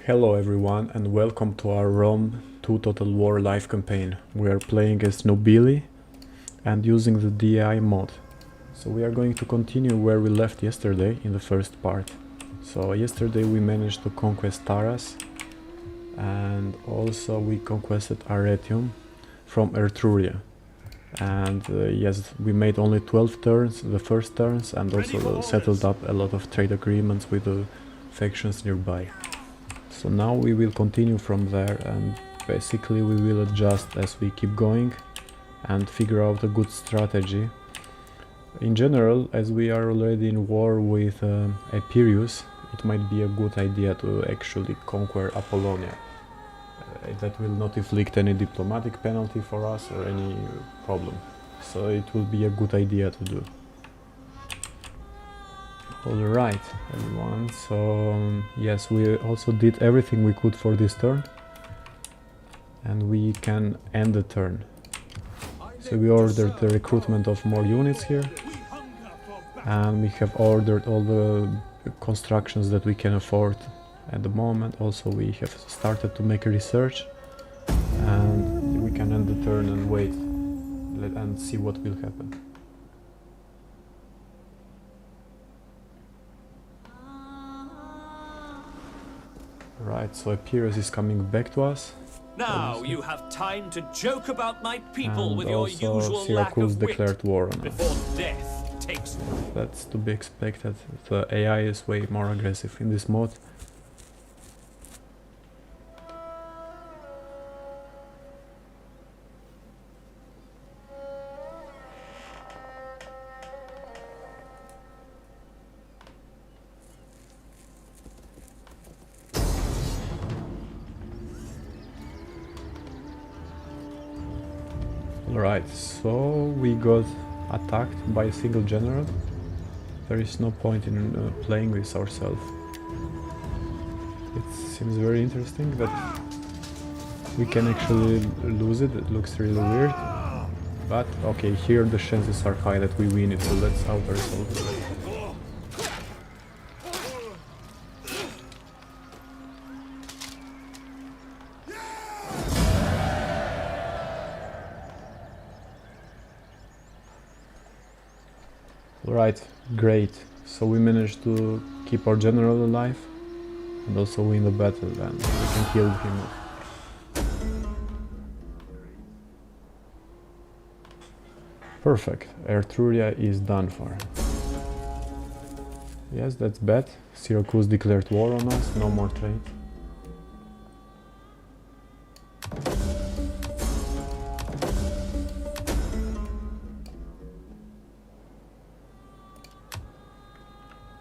Hello everyone and welcome to our Rome 2 Total War live campaign. We are playing as Nobili and using the DEI mod. So we are going to continue where we left yesterday in the first part. So yesterday we managed to conquest Taras and also we conquested Arretium from Etruria. And yes, we made only 12 turns, the first turns, and also settled up a lot of trade agreements with the factions nearby. So now we will continue from there and basically we will adjust as we keep going and figure out a good strategy. In general, as we are already in war with Epirus, it might be a good idea to actually conquer Apollonia. That will not inflict any diplomatic penalty for us or any problem. So it will be a good idea to do. Alright everyone, so yes, we also did everything we could for this turn and we can end the turn. So we ordered the recruitment of more units here and we have ordered all the constructions that we can afford at the moment. Also we have started to make a research and we can end the turn and wait and see what will happen. Right, so Epirus is coming back to us. Now you have time to joke about my people with your also usual lack of wit declared war on us. before death takes them. That's to be expected. The AI is way more aggressive in this mode. Alright, so we got attacked by a single general. There is no point in playing this ourselves. It seems very interesting that we can actually lose it. It looks really weird. But okay, here the chances are high that we win it, so let's out ourselves. Right, great. So we managed to keep our general alive and also win the battle and we can kill him. Perfect, Etruria is done for. Yes, that's bad. Syracuse declared war on us, no more trade.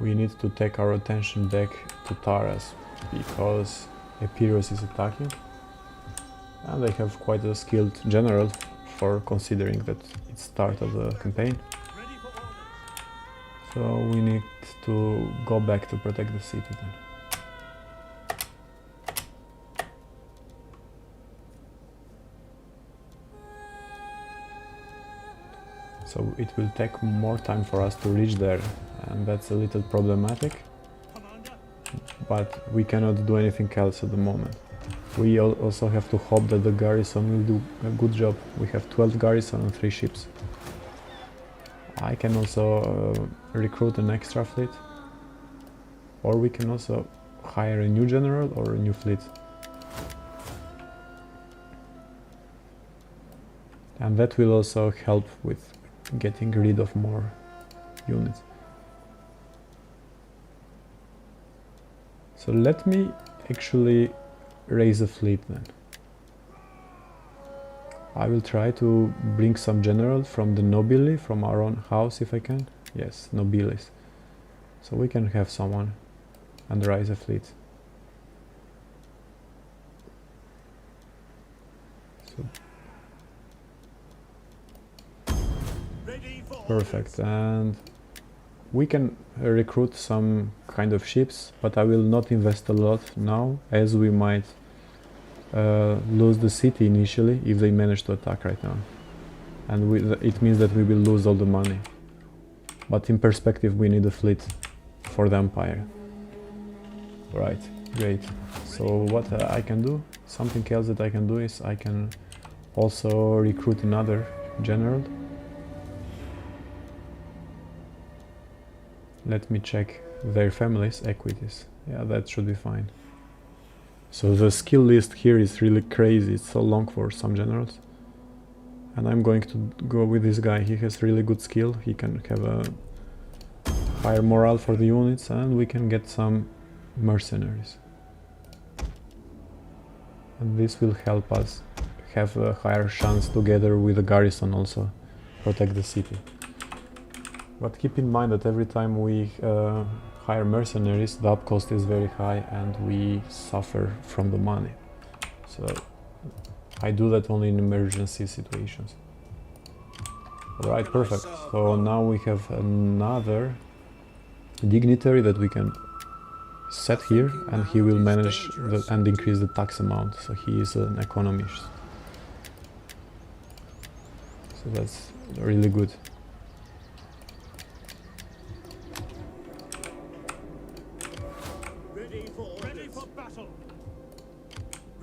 We need to take our attention back to Taras because Epirus is attacking and they have quite a skilled general for considering that it's start of the campaign. So we need to go back to protect the city then. So it will take more time for us to reach there and that's a little problematic, but we cannot do anything else at the moment. We also have to hope that the garrison will do a good job. We have 12 garrison and 3 ships. I can also recruit an extra fleet, or we can also hire a new general or a new fleet. And that will also help with getting rid of more units. So let me actually raise a fleet then. I will try to bring some general from the Nobili, from our own house if I can. Yes, Nobilis. So we can have someone and raise a fleet. So perfect, and we can recruit some kind of ships, but I will not invest a lot now, as we might lose the city initially if they manage to attack right now. And it means that we will lose all the money. But in perspective we need a fleet for the Empire. Right. Great. So what I can do, something else that I can do is I can also recruit another general. Let me check their families' equities. Yeah, that should be fine. So the skill list here is really crazy, it's so long for some generals. And I'm going to go with this guy, he has really good skill, he can have a higher morale for the units and we can get some mercenaries. And this will help us have a higher chance together with the garrison also protect the city. But keep in mind that every time we hire mercenaries, the up cost is very high and we suffer from the money. So I do that only in emergency situations. Alright, perfect. So now we have another dignitary that we can set here and he will manage and increase the tax amount. So he is an economist. So that's really good.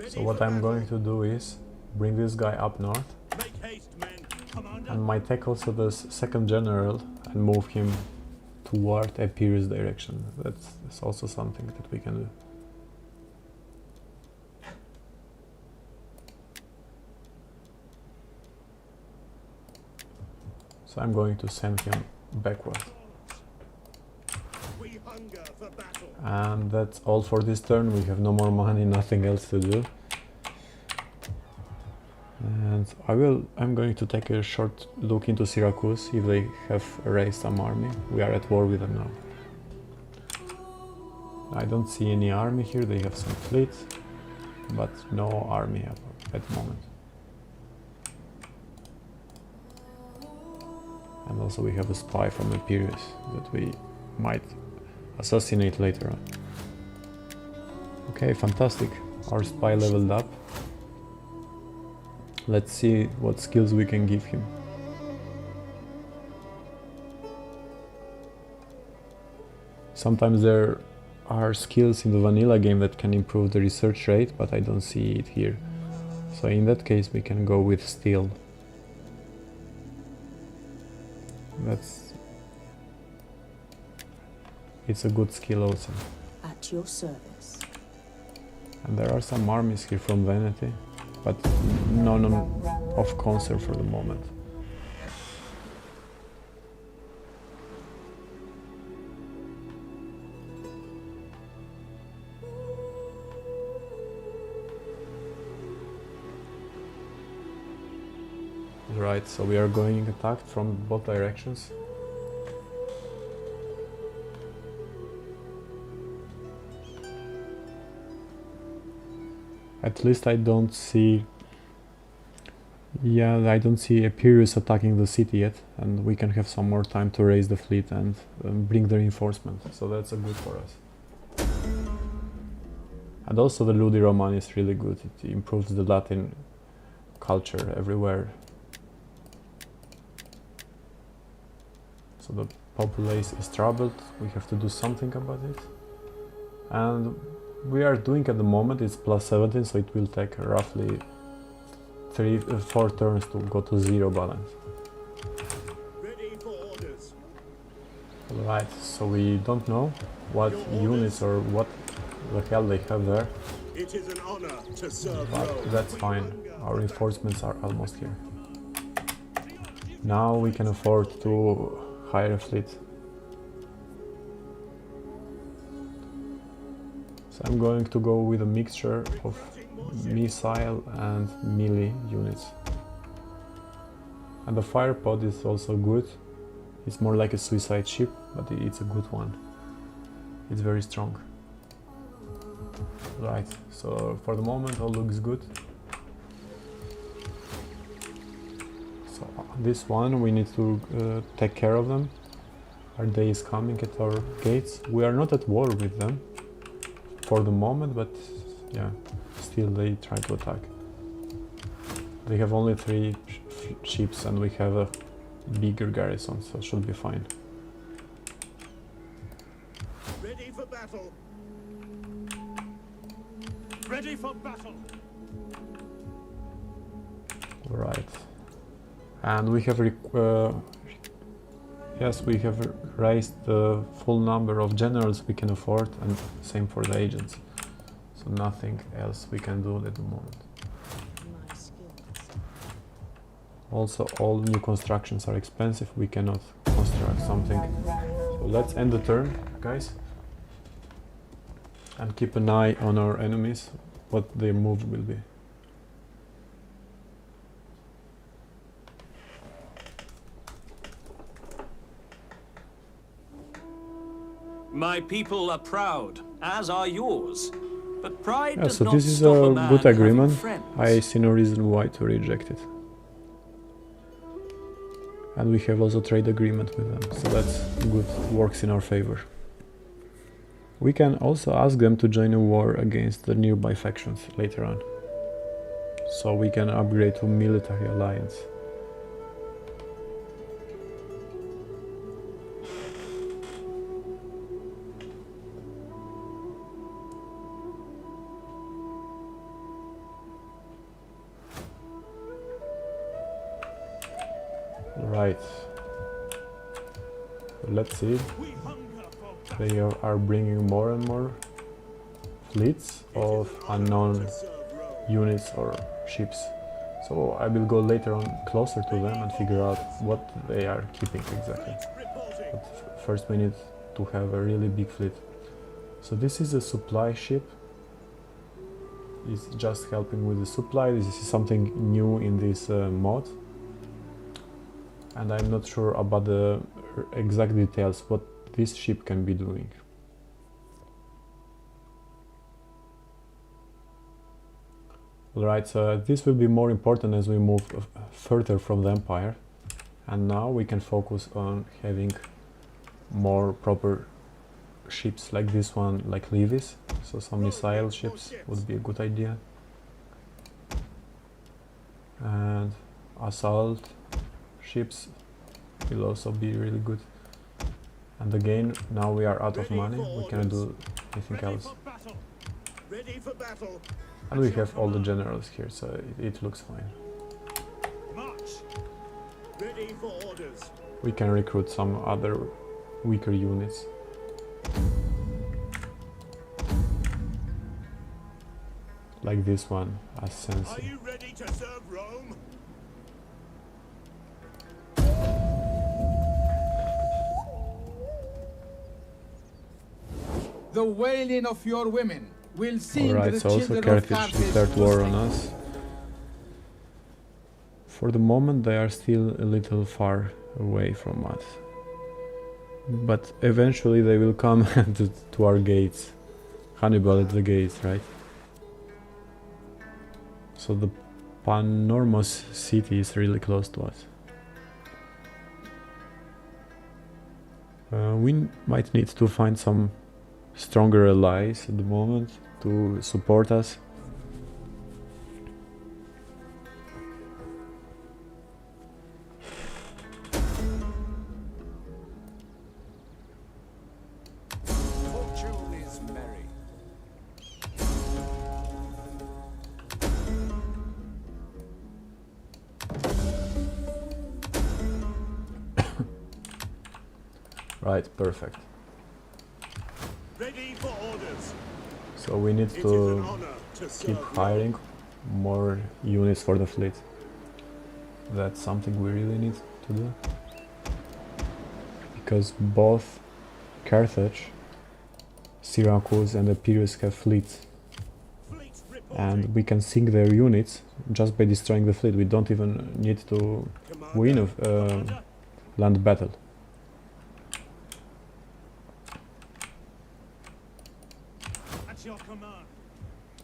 So what I'm going to do is bring this guy up north and might take also the second general and move him toward Epira's direction. That's also something that we can do. So I'm going to send him backward. And that's all for this turn. We have no more money, nothing else to do. And I'm going to take a short look into Syracuse if they have raised some army. We are at war with them now. I don't see any army here, they have some fleet, but no army at the moment. And also we have a spy from Epirus that we might assassinate later on. Okay, fantastic. Our spy leveled up. Let's see what skills we can give him. Sometimes there are skills in the vanilla game that can improve the research rate, but I don't see it here. So in that case we can go with steel. It's a good skill also. At your service. And there are some armies here from Vanity, but none of concern for the moment. Right, so we are going attacked from both directions. At least I don't see... Yeah, I don't see Epirus attacking the city yet, and we can have some more time to raise the fleet and bring the reinforcement, so that's a good for us. And also the Ludi Roman is really good, it improves the Latin culture everywhere. So the populace is troubled, we have to do something about it. And we are doing at the moment, it's plus 17, so it will take roughly 4 turns to go to 0 balance. Ready for orders. Alright, so we don't know what units or what the hell they have there. It is an honor to serve But Rome. that's fine, our reinforcements are almost here. Now we can afford to hire a fleet. So I'm going to go with a mixture of missile and melee units. And the fire pod is also good. It's more like a suicide ship, but it's a good one. It's very strong. Right, so for the moment all looks good. So this one we need to take care of them. Our day is coming at our gates. We are not at war with them for the moment, but yeah, still they try to attack. They have only 3 ships and we have a bigger garrison, so it should be fine. Ready for battle. ready for battle. Right. And we have yes, we have raised the full number of generals we can afford, and same for the agents. So nothing else we can do at the moment. My skills. Also, all new constructions are expensive. We cannot construct something. So let's end the turn, guys. And keep an eye on our enemies, what their move will be. My people are proud, as are yours. But pride Yeah, does so not this is stop a a man good having agreement. friends. I see no reason why to reject it. And we have also trade agreement with them, so that's good, works in our favor. We can also ask them to join a war against the nearby factions later on. So we can upgrade to military alliance. Right. Let's see. They are bringing more and more fleets of unknown units or ships. So I will go later on closer to them and figure out what they are keeping exactly. But first we need to have a really big fleet. So this is a supply ship. It's just helping with the supply. This is something new in this mod. And I'm not sure about the exact details what this ship can be doing. Alright, so this will be more important as we move further from the Empire. And now we can focus on having more proper ships like this one, like Levis. So some missile ships would be a good idea. And assault ships will also be really good. And again, now we are out of money, we cannot do anything else. And we have all the generals here, so it looks fine. We can recruit some other weaker units. Like this one, as Sensi. Are you ready to serve Rome? The wailing of your women will sing Alright, the so also children of Carthage Carthage declared to war on strength. us. For the moment they are still a little far away from us. But eventually they will come to our gates. Hannibal at the gates, right? So the Panormos city is really close to us. We might need to find some stronger allies at the moment to support us. Fortune is merry. Right, perfect. Ready for orders. So we need It is an to honor to keep serve hiring more units for the fleet. That's something we really need to do. Because both Carthage, Syracuse and Epirus have fleets. Fleets reporting. And we can sink their units just by destroying the fleet. We don't even need to Commander, win a Commander, land battle. at your command.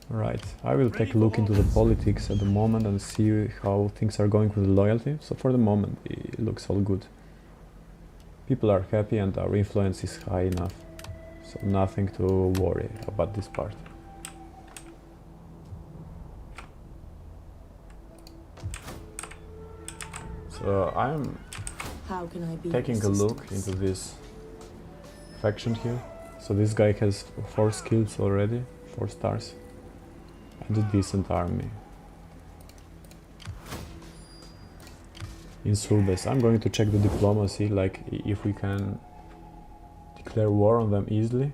Right, I will take a look into the politics at the moment and see how things are going with the loyalty. So for the moment it looks all good. People are happy and our influence is high enough. So nothing to worry about this part. So I'm How can I be taking of a look assistance? into this faction here. So this guy has 4 skills already, 4 stars. and a decent army. In Sulbes, I'm going to check the diplomacy, like if we can declare war on them easily.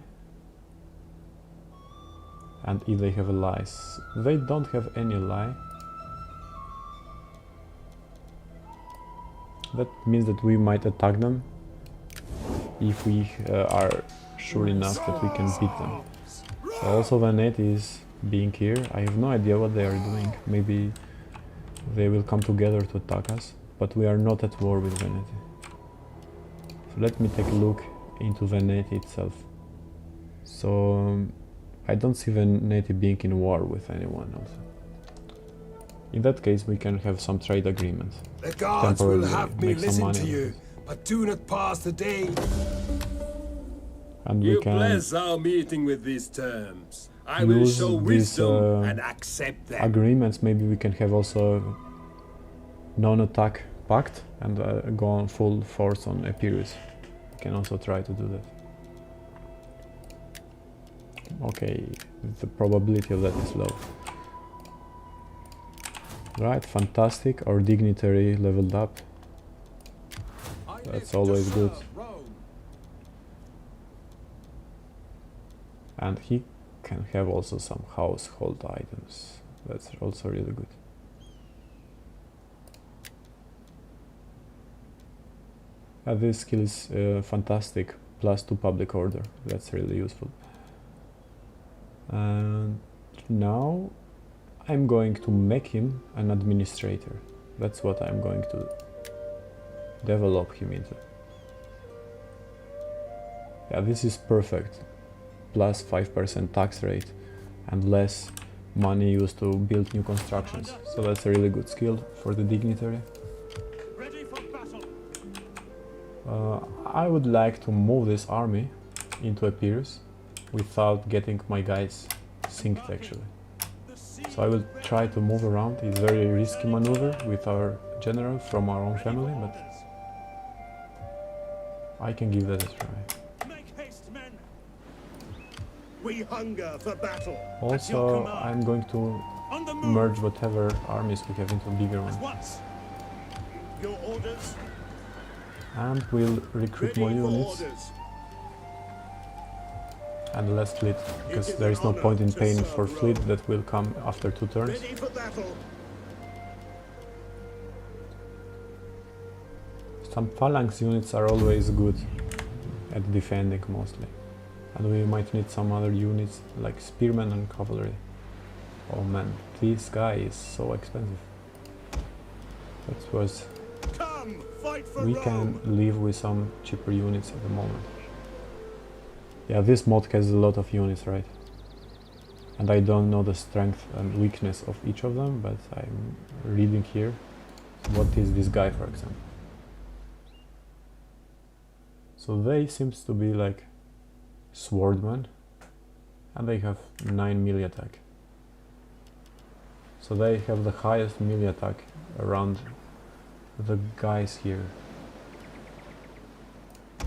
And if they have allies. They don't have any ally. That means that we might attack them if we are sure enough that we can beat them. So also Veneti is being here. I have no idea what they are doing. Maybe they will come together to attack us, but we are not at war with Veneti. So let me take a look into Veneti itself. So I don't see Veneti being in war with anyone else. In that case, we can have some trade agreements. The gods will have me make some listen money to on you, this. but do not pass the day. And we You can bless our meeting with these terms. I will use show these wisdom and accept them. agreements. Maybe we can have also non-attack pact and go on full force on Epirus. We can also try to do that. Okay, the probability of that is low. Right, fantastic. Our dignitary leveled up. That's always good. And he can have also some household items. That's also really good. This skill is fantastic. +2 public order. That's really useful. And now I'm going to make him an administrator. That's what I'm going to develop him into. Yeah, this is perfect. +5% tax rate and less money used to build new constructions. So that's a really good skill for the dignitary. Ready for battle. I would like to move this army into Epirus without getting my guys synced actually. So I will try to move around. It's a very risky maneuver with our general from our own family, but I can give that a try. Make haste, men. We hunger for battle. Also, I'm going to On the move. merge whatever armies we have into a bigger one. Once. Your orders. And we'll recruit Ready more for units orders. and less fleet, because there is no point in paying for fleet that will come after 2 turns. Ready for battle. Some phalanx units are always good at defending mostly. And we might need some other units like spearmen and cavalry. Oh man, this guy is so expensive. That was... Come, fight for We Rome. can live with some cheaper units at the moment. Yeah, this mod has a lot of units, right? And I don't know the strength and weakness of each of them, but I'm reading here. What is this guy, for example? So they seems to be like swordmen, and they have 9 melee attack. So they have the highest melee attack around the guys here.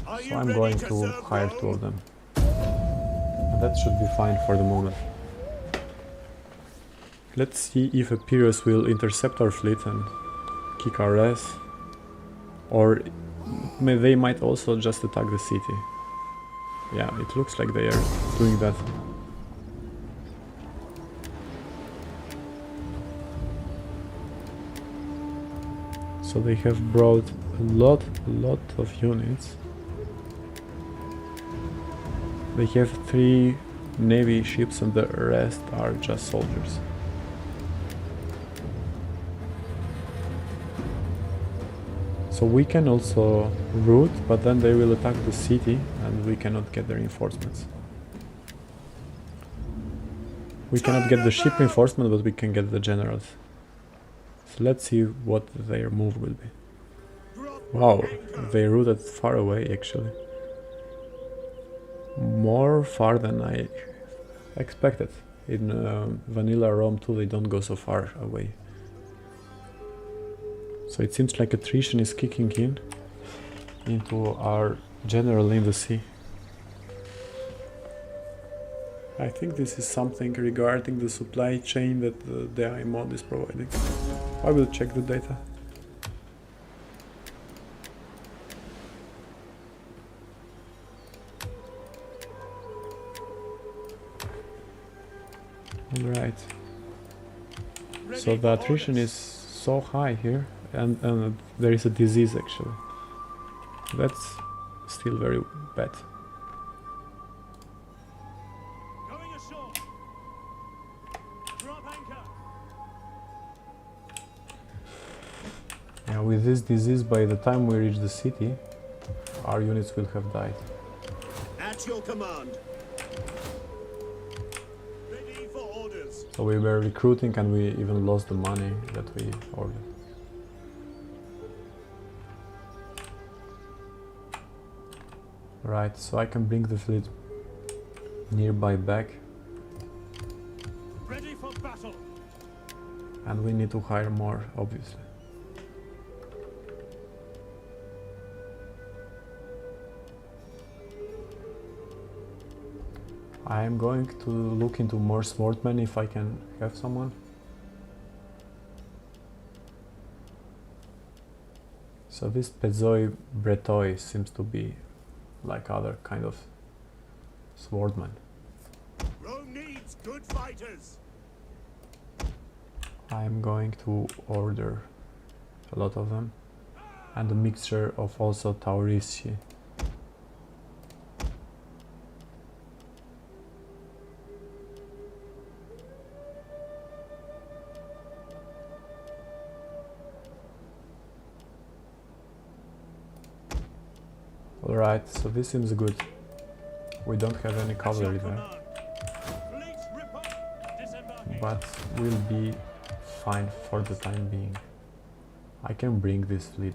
Are So you I'm ready going to to serve hire Rome? 2 of them. And that should be fine for the moment. Let's see if Epirus will intercept our fleet and kick our ass. Or they might also just attack the city. Yeah, it looks like they are doing that. So they have brought a lot of units. They have 3 navy ships and the rest are just soldiers. So we can also route, but then they will attack the city and we cannot get the reinforcements. We cannot get the ship reinforcement, but we can get the generals. So let's see what their move will be. Wow, they routed far away actually. More far than I expected. In vanilla Rome 2 they don't go so far away. So it seems like attrition is kicking in into our general in the sea. I think this is something regarding the supply chain that the DEI mod is providing. I will check the data. Alright. So the attrition is so high here, and there is a disease actually. That's still very bad. Going ashore. Drop anchor. Yeah, with this disease, by the time we reach the city, our units will have died. At your command. Ready for orders. So we were recruiting and we even lost the money that we ordered. Right, so I can bring the fleet nearby back, Ready for battle. and we need to hire more, obviously. I am going to look into more swordmen if I can have someone. So this Pezoi Bretoi seems to be like other kind of swordman. Rome needs good fighters. I am going to order a lot of them, and a mixture of also Taurici. Alright, so this seems good. We don't have any cavalry there, Fleet report. Disembarking. but we'll be fine for the time being. I can bring this fleet.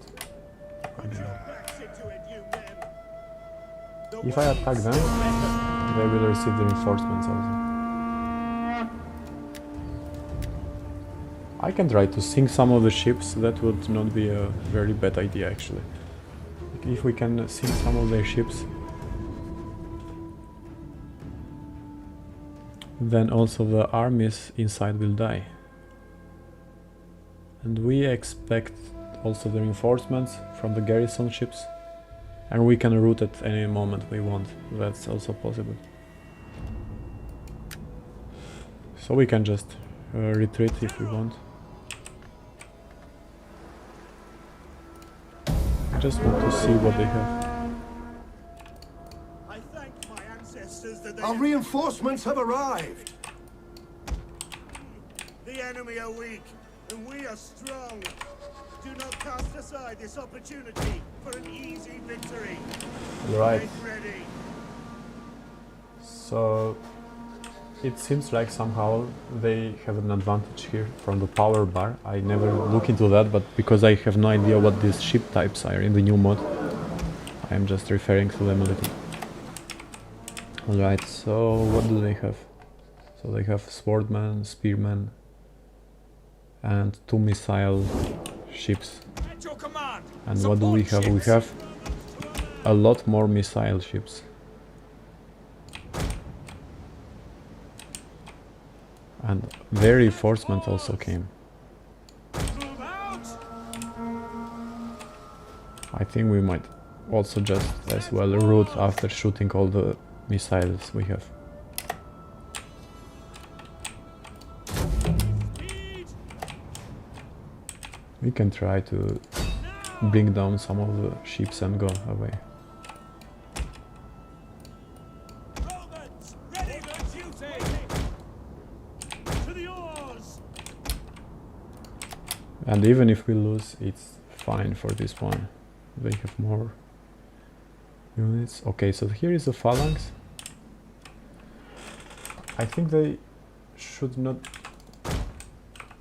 Put your backs into it, you men. The If I waves attack them, they will receive the reinforcements also. I can try to sink some of the ships. That would not be a very bad idea actually. If we can sink some of their ships, then also the armies inside will die. And we expect also the reinforcements from the garrison ships, and we can route at any moment we want. That's also possible. So we can just retreat if we want. I just want to see what they have. I thank my ancestors that they Our reinforcements have arrived. The enemy are weak, and we are strong. Do not cast aside this opportunity for an easy victory. Right. Get ready. So it seems like somehow they have an advantage here from the power bar. I never look into that, but because I have no idea what these ship types are in the new mod, I am just referring to them a little. Alright, so what do they have? So they have swordmen, spearmen, and 2 missile ships. At your command. And what do we have? We have a lot more missile ships. And their reinforcement also came. Move out. I think we might also just as well route after shooting all the missiles we have. We can try to bring down some of the ships and go away. Romans, ready for duty. To the oars. And even if we lose, it's fine for this one. They have more units. Okay, so here is a phalanx. I think they should not...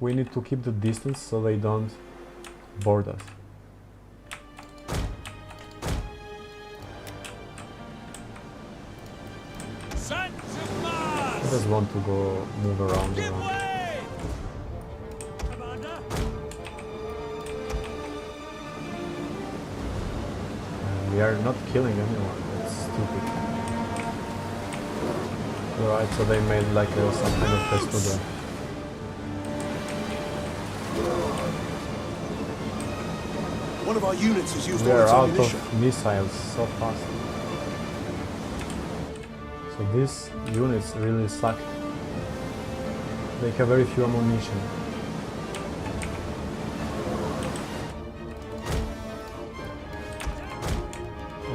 We need to keep the distance so they don't board us. Sons of I Mars. just want to go move around. Give way. Commander. We are not killing anyone, that's stupid. Right, so they made like some kind of test to the... One of our units has used We all are its out ammunition. of missiles so fast. So these units really suck. They have very few ammunition.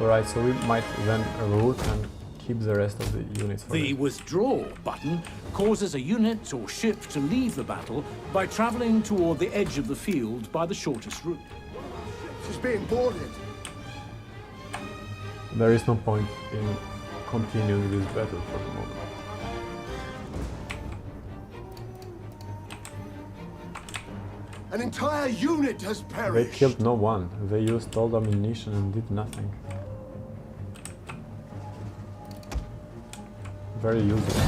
Alright, so we might then route and keep the rest of the units for The it. withdraw button causes a unit or ship to leave the battle by traveling toward the edge of the field by the shortest route. It's being boarded. There is no point in continuing this battle for the moment. An entire unit has They perished. killed no one. They used all the ammunition and did nothing. Very useful.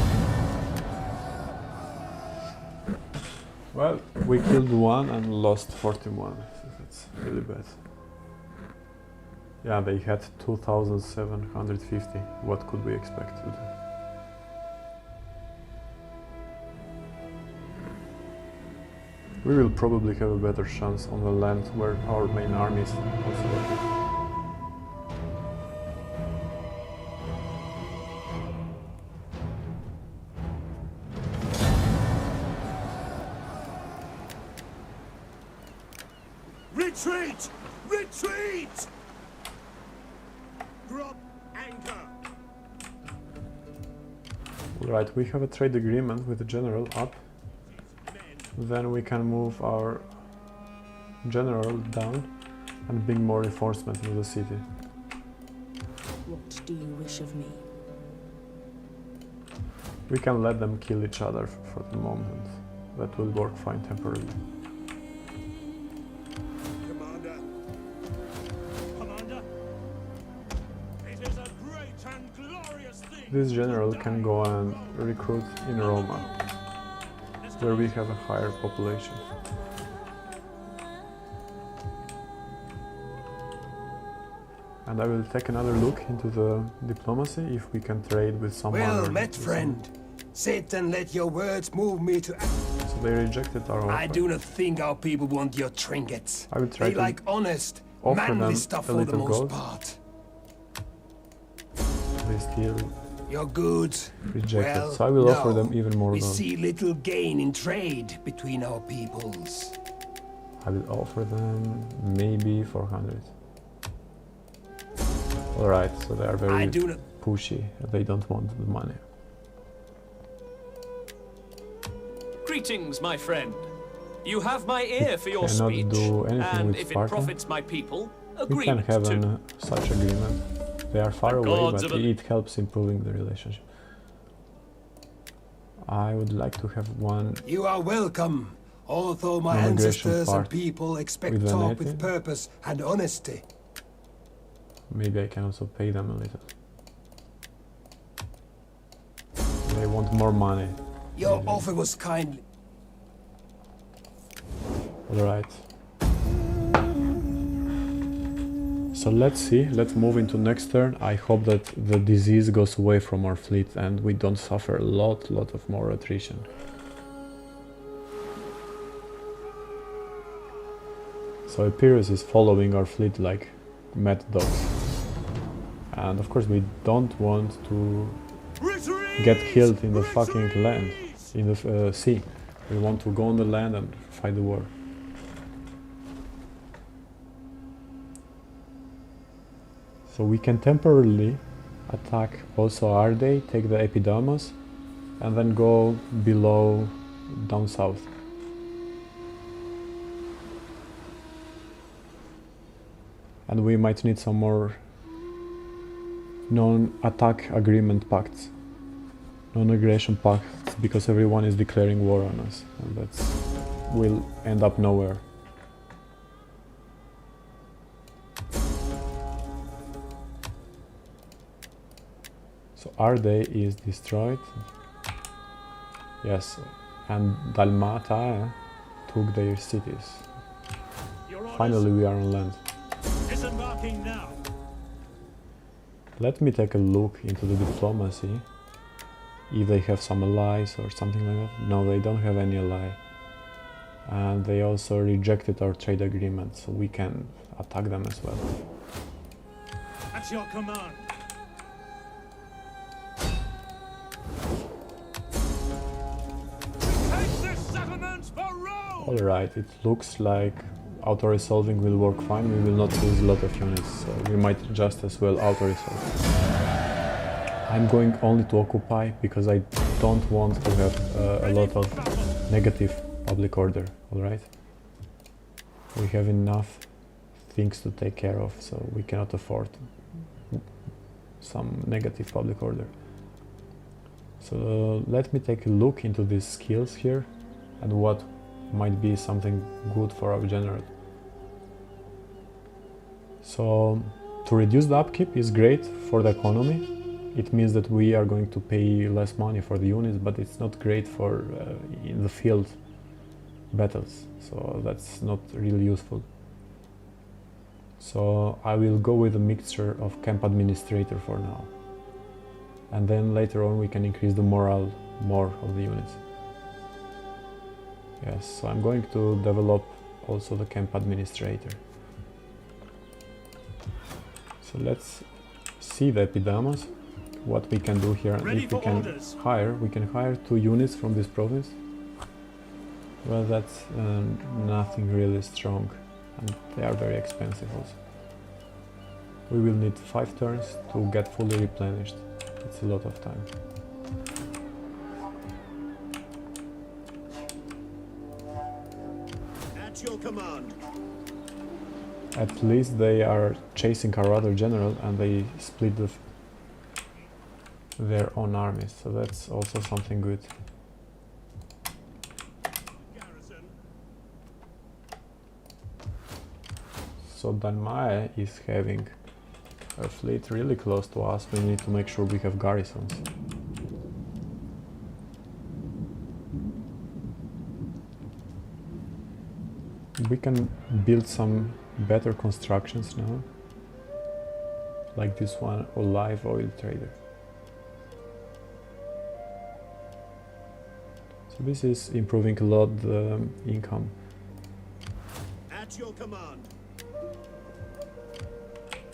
Well, we killed one and lost 41. So that's really bad. Yeah, they had 2,750. What could we expect to do? We will probably have a better chance on the land where our main army is also working. Retreat! Retreat! Drop anchor! Right, we have a trade agreement with the general up. Then we can move our general down and bring more reinforcement into the city. What do you wish of me? We can let them kill each other for the moment. That will work fine temporarily. Commander. Commander. It is a great and glorious thing. This general can go and recruit in Roma, where we have a higher population. And I will take another look into the diplomacy if we can trade with someone. Well met, friend. Sit and let your words move me to act. So they rejected our offer. I do not think our people want your trinkets. I will try They to like honest, offer manly them stuff a for the little most gold. part. They still Your goods. rejected. Well, So I will offer no. them even more We gold. see little gain in trade between our peoples. I will offer them maybe 400. Alright, so they are I very do not. pushy. They don't want the money. Greetings, my friend. You have my ear for your cannot speech, do anything and with if it Sparta. profits my people, We can agreement have to. such agreement. They are far The away, gods but of a- it helps improving the relationship. I would like to have one. You are welcome. Although my Non-aggression ancestors and part people expect with talk Veneti. with purpose and honesty. Maybe I can also pay them a little. They want more money. Your Maybe. offer was kindly. Alright. So let's see, let's move into next turn. I hope that the disease goes away from our fleet and we don't suffer a lot of more attrition. So Epirus is following our fleet like mad dogs. And of course we don't want to Retreat! get killed in the fucking land, in the sea. We want to go on the land and fight the war. So we can temporarily attack also Arde, take the Epidamas, and then go below, down south. And we might need some more non-attack agreement pacts, non-aggression pacts, because everyone is declaring war on us, and that will end up nowhere. So Arde is destroyed. Yes, and Dalmata took their cities. Your orders. Finally we are on land. Disembarking now. Let me take a look into the diplomacy. if they have some allies or something like that. No, they don't have any ally. And they also rejected our trade agreement, so we can attack them as well. At your command. Take this settlement for Rome! Alright, it looks like auto-resolving will work fine. We will not lose a lot of units, so we might just as well auto-resolve. I'm going only to occupy because I don't want to have a lot of negative public order, alright? We have enough things to take care of, so we cannot afford some negative public order. So let me take a look into these skills here and what might be something good for our general. So to reduce the upkeep is great for the economy. It means that we are going to pay less money for the units, but it's not great for in the field battles, so that's not really useful. So I will go with a mixture of camp administrator for now, and then later on we can increase the morale more of the units. Yes, so I'm going to develop also the camp administrator. So let's see the epidemos, what we can do here. If we can hire 2 units from this province. Well, that's nothing really strong, and they are very expensive also. We will need 5 turns to get fully replenished. It's a lot of time. At your command. At least they are chasing our other general and they split their own armies, so that's also something good. So Danmae is having a fleet really close to us. We need to make sure we have garrisons. We can build some better constructions now, like this one, olive oil trader. So this is improving a lot the income. At your command.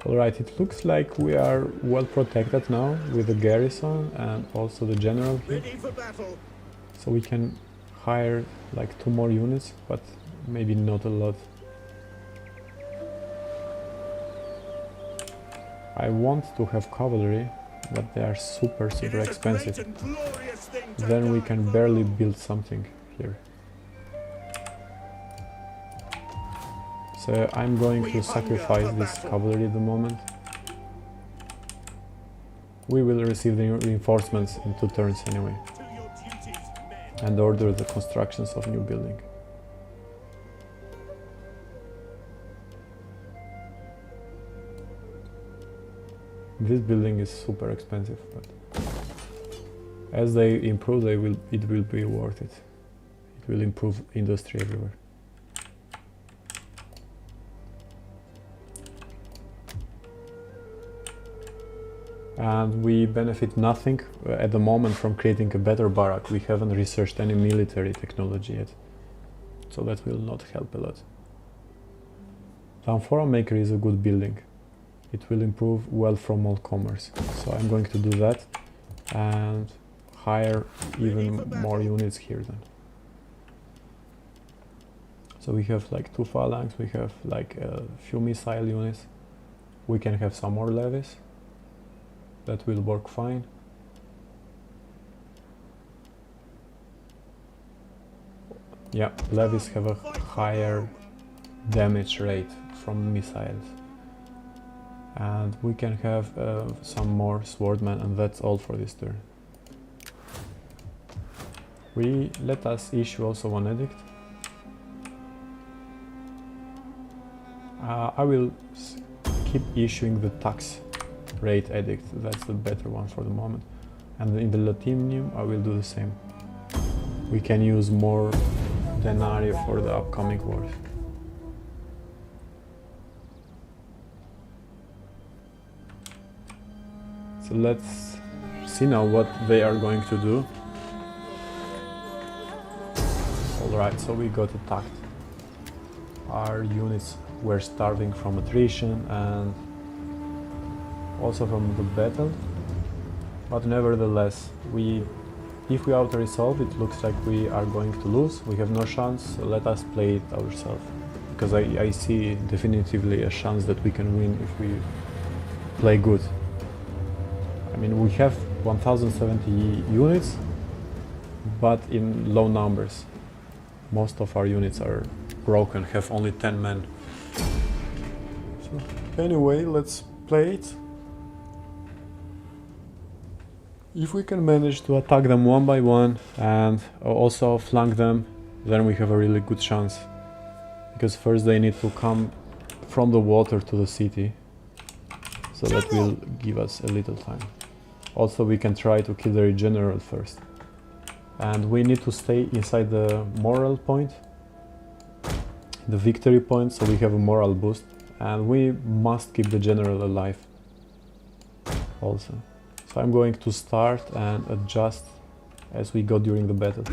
Alright, it looks like we are well protected now with the garrison and also the general here. Ready for battle. So we can hire like 2 more units, but maybe not a lot. I want to have cavalry, but they are super expensive. Then we can barely build something here. So I'm going to sacrifice this cavalry at the moment. We will receive the reinforcements in 2 turns anyway, and order the constructions of new building. This building is super expensive, but as they improve, it will be worth it. It will improve industry everywhere. And we benefit nothing at the moment from creating a better barrack. We haven't researched any military technology yet, so that will not help a lot. The Amphora Maker is a good building. It will improve well from all commerce. So I'm going to do that and hire even more units here then. So we have like 2 phalanx, we have like a few missile units. We can have some more levies. That will work fine. Yeah, levies have a higher damage rate from missiles. And we can have some more swordmen, and that's all for this turn. Let us issue also one edict. I will keep issuing the tax rate edict. That's the better one for the moment. And in the Latinium I will do the same. We can use more denarii for the upcoming wars. So let's see now what they are going to do. Alright, so we got attacked. Our units were starving from attrition and also from the battle. But nevertheless, if we auto-resolve, it looks like we are going to lose. We have no chance, so let us play it ourselves. Because I see definitively a chance that we can win if we play good. I mean, we have 1070 units, but in low numbers. Most of our units are broken, have only 10 men. So, anyway, let's play it. If we can manage to attack them one by one and also flank them, then we have a really good chance. Because first they need to come from the water to the city. So that will give us a little time. Also we can try to kill their general first. And we need to stay inside the moral point, the victory point, so we have a moral boost. And we must keep the general alive also. So I'm going to start and adjust as we go during the battle.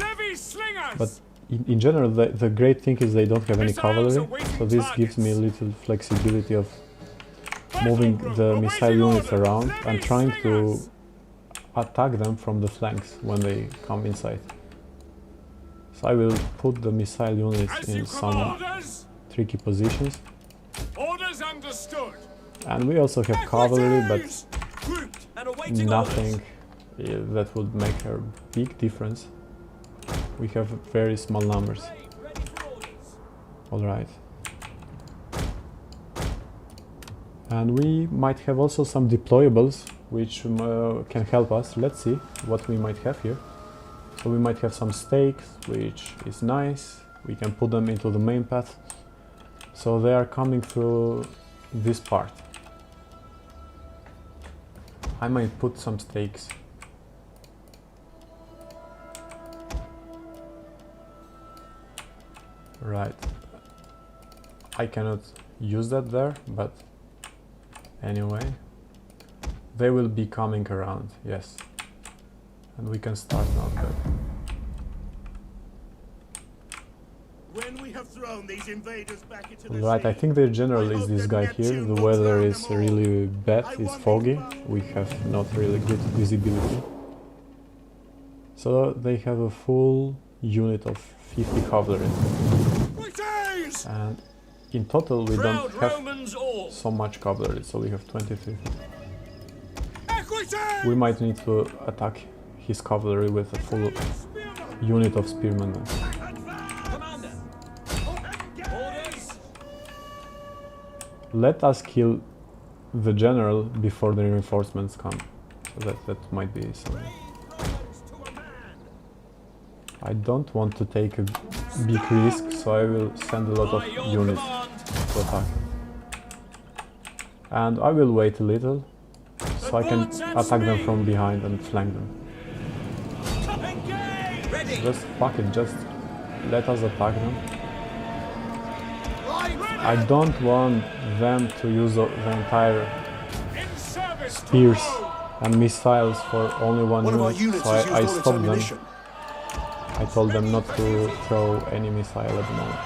But in general, the great thing is they don't have any cavalry, so this gives me a little flexibility of moving the missile units around and trying to attack them from the flanks when they come inside. So I will put the missile units in some tricky positions. Orders understood. And we also have cavalry, but nothing that would make a big difference. We have very small numbers. Alright. And we might have also some deployables which can help us. Let's see what we might have here. So we might have some stakes, which is nice. We can put them into the main path. So they are coming through this part. I might put some stakes. Right. I cannot use that there, but anyway. They will be coming around, yes. And we can start now that. When we have thrown these invaders back into the Right, I think their general is this guy here. The weather is really bad, it's foggy. We have not really good visibility. So they have a full unit of 50 cavalry. And in total we don't have so much cavalry, so we have 23. We might need to attack his cavalry with a full unit of spearmen. Let us kill the general before the reinforcements come. So that might be something. I don't want to take a big risk, so I will send a lot of units to attack. And I will wait a little, so I can attack them from behind and flank them. Just fuck it, just let us attack them. I don't want them to use the entire spears and missiles for only one unit, so I stopped them. I told them not to throw any missile at the moment.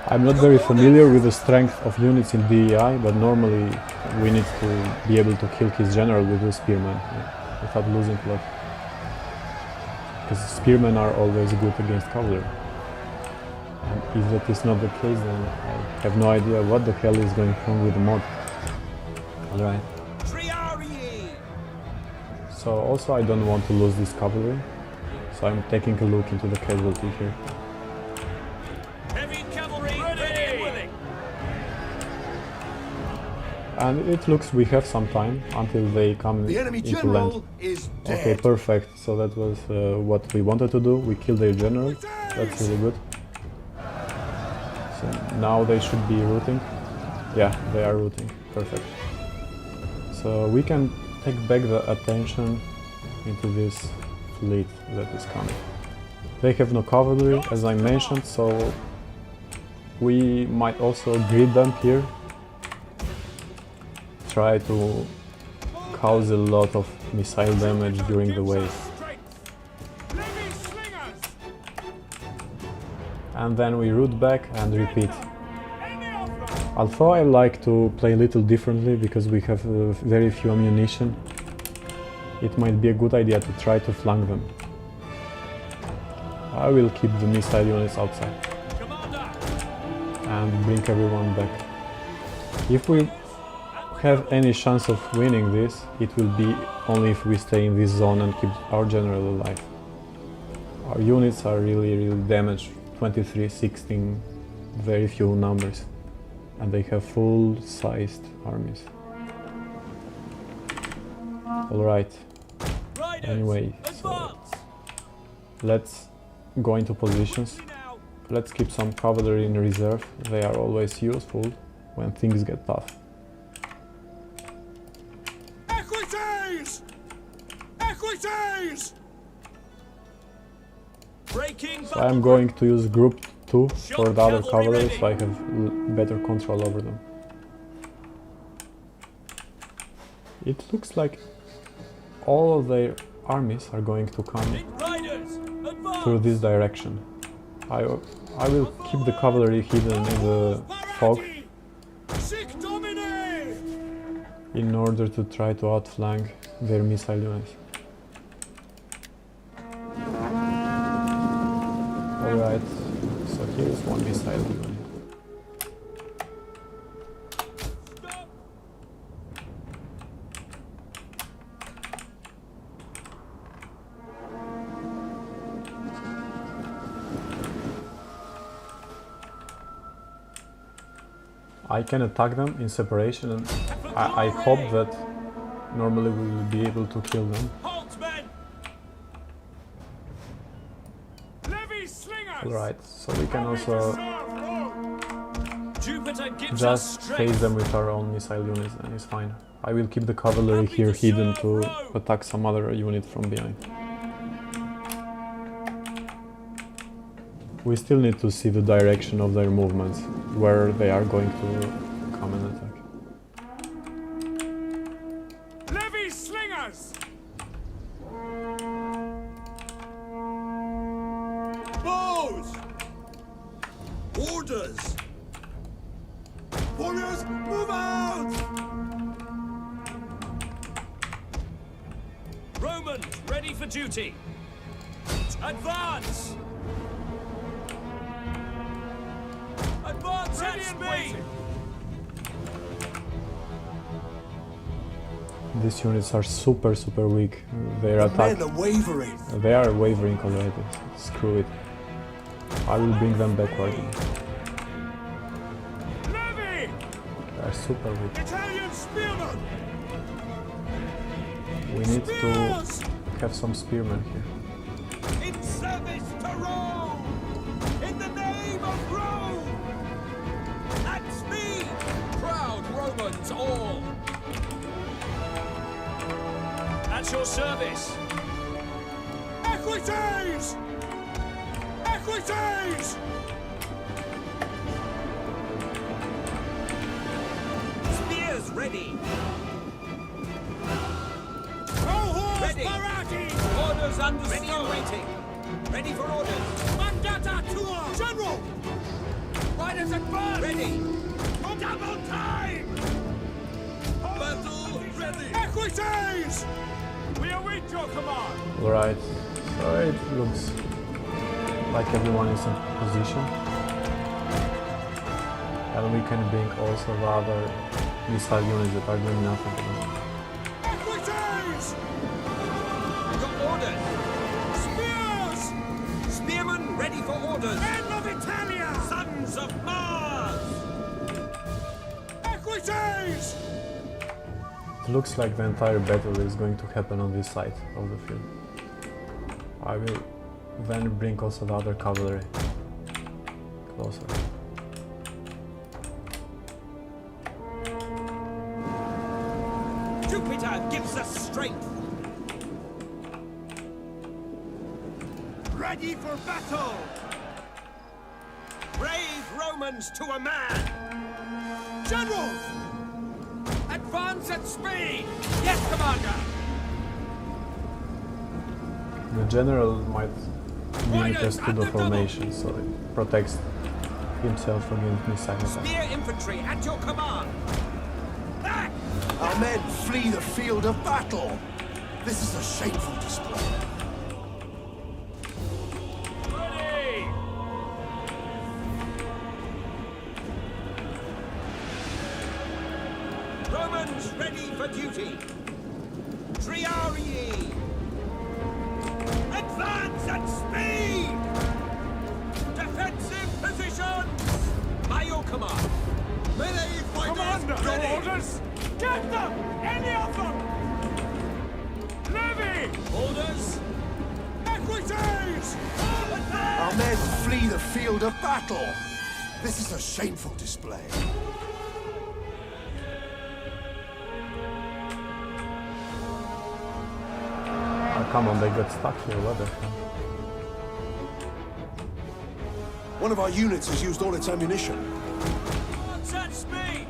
I'm not very familiar with the strength of units in DEI, but normally we need to be able to kill his general with a spearman without losing a lot. Because spearmen are always good against cavalry. And if that is not the case, then I have no idea what the hell is going on with the mod. Alright. So also I don't want to lose this cavalry, so I'm taking a look into the casualty here. Heavy cavalry ready. And it looks we have some time until they come The enemy into general land. is dead. Okay, perfect. So that was what we wanted to do. We killed their general. That's really good. So now they should be routing. Yeah, they are routing. Perfect. So we can take back the attention into this fleet that is coming. They have no cavalry, as I mentioned, so we might also greet them here try to cause a lot of missile damage during the wave. And then we root back and repeat. Although I like to play a little differently because we have very few ammunition, it might be a good idea to try to flank them. I will keep the missile units outside and bring everyone back. If we have any chance of winning this, it will be only if we stay in this zone and keep our general alive. Our units are really damaged, 23, 16, very few numbers, and they have full-sized armies. Alright, anyway, so let's go into positions. Let's keep some cavalry in reserve, they are always useful when things get tough. Equities! Equities! So I'm going to use group 2 for the other cavalry, so I have better control over them. It looks like all of their armies are going to come through this direction. I will keep the cavalry hidden in the fog in order to try to outflank their missile units. Alright, so here is one missile unit. I can attack them in separation, and I hope that normally we will be able to kill them. Alright, so we can also just face them with our own missile units, and it's fine. I will keep the cavalry here hidden to attack some other unit from behind. We still need to see the direction of their movements, where they are going to come and attack. Levy slingers! Bows! Orders! Warriors, move out! Romans, ready for duty. Advance! Advance at speed! These units are super weak. Their attack... Men are wavering. They are wavering already. Screw it. I will bring them backward. Levy! They are super weak. Italian spearmen! We need to have some spearmen here. In service to Rome! In the name of Rome! At speed! Proud Romans all! At your service! Equities! Equities! Spears ready! Cohorts Ready. Barati! Orders understood! Ready and waiting! Ready for orders! Mandata Tua! General! Riders advance! Ready! Double time! Battle ready! Equities! We await your command! Alright, so it looks like everyone is in position. And we can bring also the other missile units that are doing nothing. Equities! Got orders! Spears! Spearmen ready for orders! Men of Italia! Sons of Mars! Equities! It looks like the entire battle is going to happen on this side of the field. I will then bring also the other cavalry closer. Jupiter gives us strength! Ready for battle! Brave Romans to a man! General! Advance Advance at speed! Yes, Commander! The general might mimic a pseudo formation, so it protects himself against missile attacks. Spear infantry at your command! Back! Our men flee the field of battle. This is a shameful display. Ready! Romans ready for duty. Triarii! Advance at speed! Defensive positions! By your command. Melee fighters Commander! ready! Your orders? Get them! Any of them! Levy! Orders! Equities! Our men flee the field of battle. This is a shameful display. Oh, come on, they got stuck here, what the hell? One of our units has used all its ammunition. Advance at speed!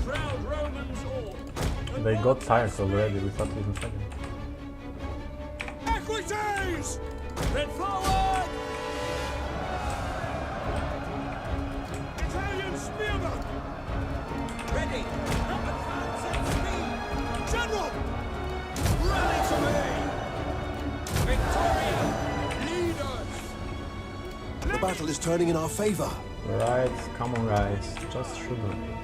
Proud Romans all! They got tired already without even fighting. Equities! Then forward! Italian spearmen! Ready! Advance at speed! General! Rally to me! Victoria! Leaders! The battle is turning in our favor. Right, come on guys, just shoot them.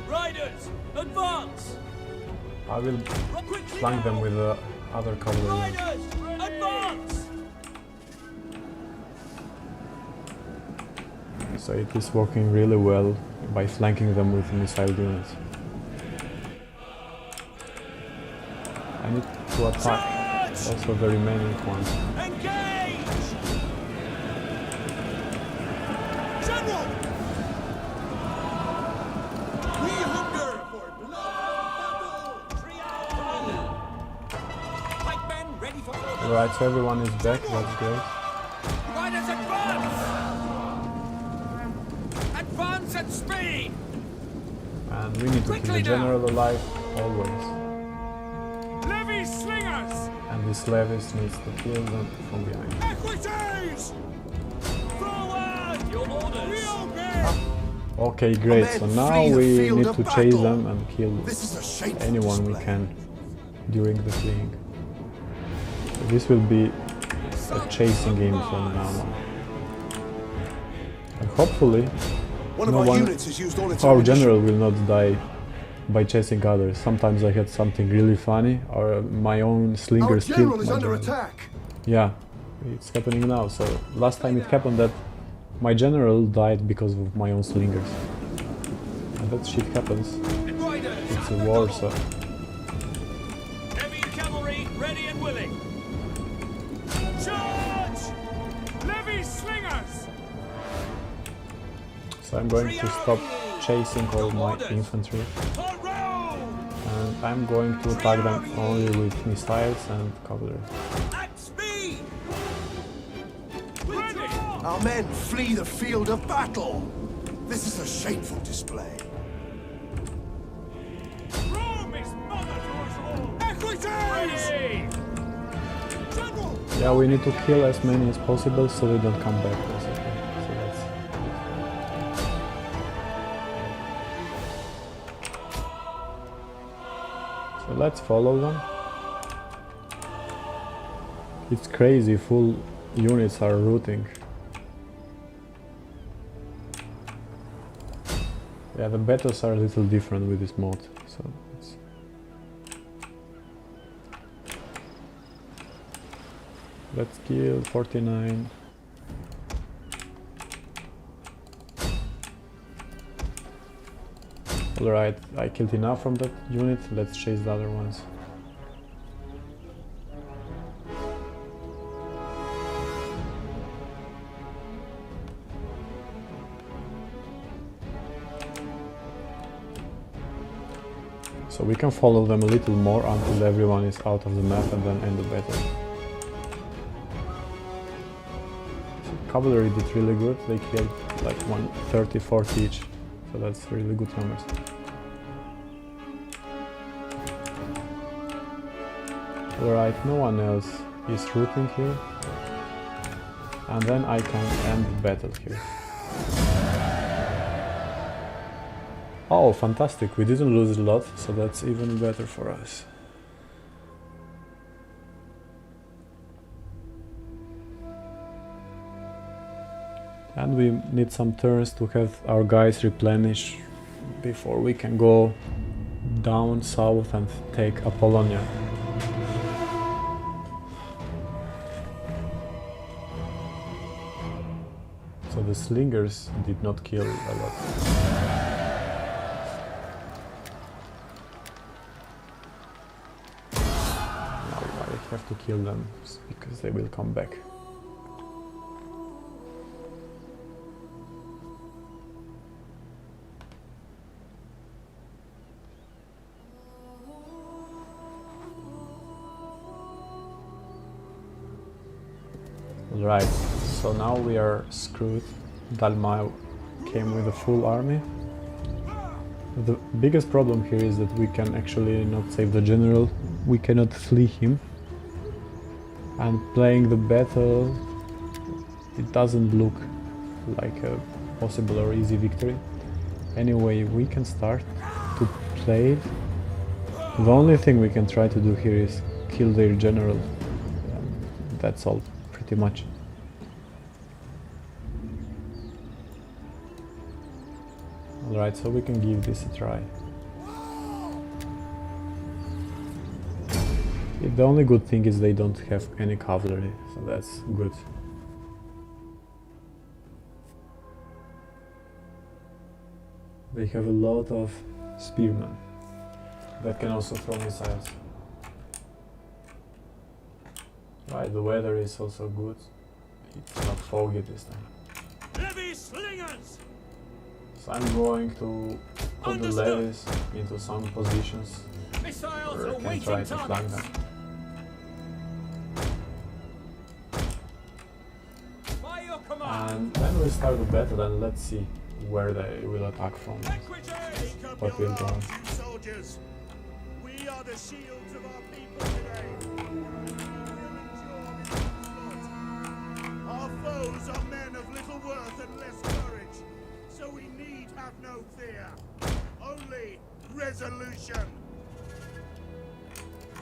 Riders! Advance! I will Quickly flank them now! with the other cavalry. Riders! Advance! So it is working really well by flanking them with missile units. I need to attack also the remaining ones. Engage! General! We hunger for blood! Pikemen ready for order! Alright, so everyone is back, that's great. Riders advance! Advance at speed! And we need to keep the general alive, always. Levy slingers! And this Levis needs to kill them from behind. Equities! Forward! Your We orders! obey! Okay, great, so now we need to chase them and kill This is a shameful anyone we display. can during the fleeing. So this will be a chasing game from now on. And hopefully One of no our one- units has used all its our ammunition. general will not die by chasing others. Sometimes I had something really funny, or my own Our slingers general killed is my under general. attack. Yeah, it's happening now. So last time it happened that my general died because of my own slingers. And that shit happens. Riders! It's a war, so Heavy cavalry ready and willing! Charge! Levy slingers! so I'm going to stop chasing all my infantry, For Rome! and I'm going to attack them only with missiles and cavalry. At speed! Ready! Our men flee the field of battle. This is a shameful display. Rome is mother to us all! Equities! Ready! General! Yeah, we need to kill as many as possible so they don't come back. Basically. So that's so let's follow them. It's crazy, full units are routing. Yeah, the battles are a little different with this mod, so it's let's kill 49. Alright, I killed enough from that unit, let's chase the other ones. So we can follow them a little more until everyone is out of the map and then end the battle. Cavalry did really good, they killed like 130, 40 each, so that's really good numbers. Alright, no one else is rooting here. And then I can end the battle here. Oh, fantastic, we didn't lose a lot, so that's even better for us. And we need some turns to have our guys replenish before we can go down south and take Apollonia. So the slingers did not kill a lot. Now I have to kill them because they will come back. Right, so now we are screwed. Dalma came with a full army. The biggest problem here is that we can actually not save the general, we cannot flee him. And playing the battle, it doesn't look like a possible or easy victory. Anyway, we can start to play it. The only thing we can try to do here is kill their general. That's all, pretty much. Alright, so we can give this a try. The only good thing is they don't have any cavalry, so that's good. They have a lot of spearmen that can also throw missiles. Right, the weather is also good. It's not foggy this time. Heavy slingers! So I'm going to put the levies into some positions Missiles where I can awaiting try to flank targets. them. By your command! And then we start the battle and let's see where they will attack from. Equity! Take up What your will go on? arms, you soldiers. We are the shields of our people today. Our foes are men of little worth and less courage, so we need have no fear. Only resolution.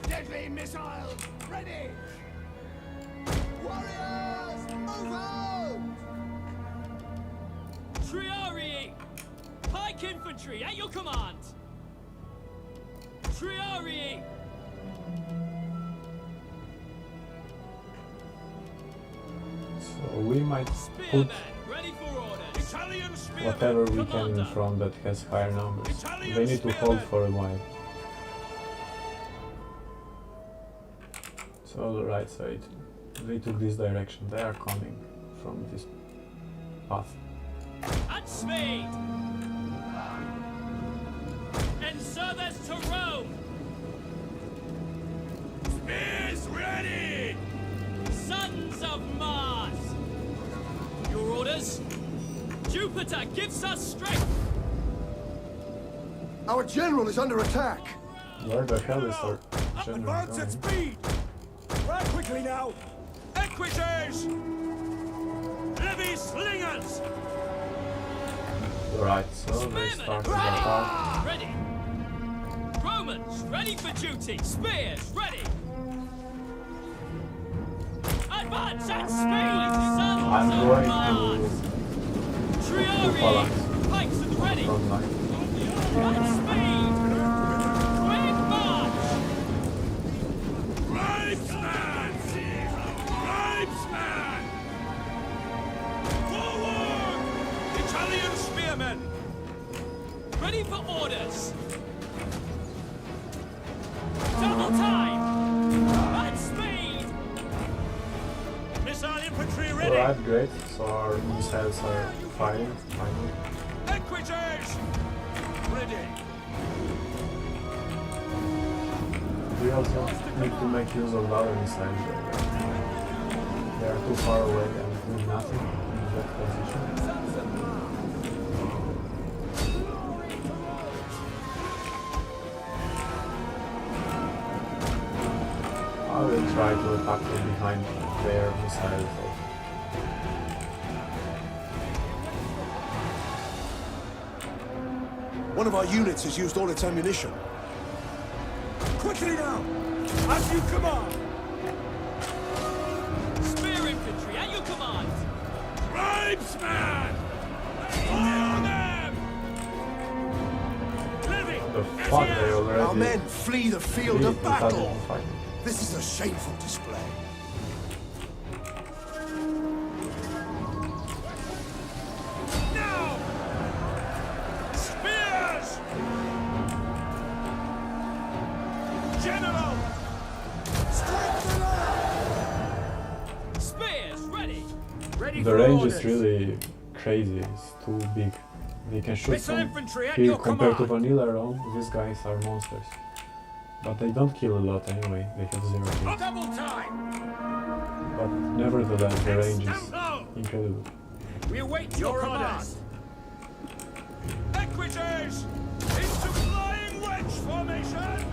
Deadly missiles ready! Warriors, move out! Triarii! Pike infantry at your command! Triarii! So we might put Spearmen, ready for orders! Italian spearmen! whatever we can in Commander. front that has higher numbers. Italian They need to hold spearmen. for a while. So right side, they took this direction. They are coming from this path. At speed! And service to Rome! Spears ready! Sons of Mars! Your orders? Jupiter gives us strength! Our general is under attack! Where the hell is our general Advance at going? speed! Right quickly now! Equities! Heavy slingers! Right, so they start the attack. Ready! Romans, ready for duty! Spears, ready! Advance at speed! Sons I'm of going Mars! to Triarii! phalanx Pikes at ready! from line. At speed! Quick march! Tribesman! Tribesman! Forward! Italian spearmen! Ready for orders! Double time! At speed! Missile infantry ready! Alright, great. So our missiles are firing. Finally. Equities! Ready! We also need to make use of the other missiles. They are too far away and do nothing in that position. will try to attack from behind their missiles. One of our units has used all its ammunition. Quickly now! As you command! Spear infantry at your command! Tribesman! Fire on them! Living! The fuck, they already Our men flee the field of started battle. the fight. This is a shameful display. Now! Spears! General! Strengthen up! Spears ready! Ready The for range orders. is really crazy, it's too big. They can shoot Missile from infantry at here your compared to command. vanilla round. These guys are monsters. But they don't kill a lot anyway, they have 0 kills. Double time! But nevertheless, the range is Stand low! incredible. We await your orders. Equities! Into flying wedge formation!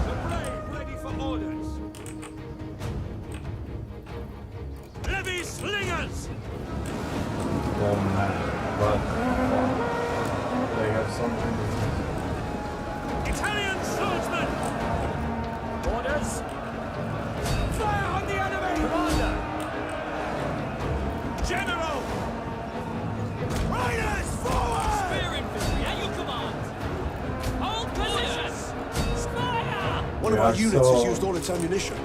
The brave ready for orders. Levy slingers! Oh man, but they have some enemies. Italian swordsman! Orders! Fire on the enemy! Commander! General! Riders forward! Spear infantry at your command! Hold position! Fire! One of We our are units so- has used all its ammunition.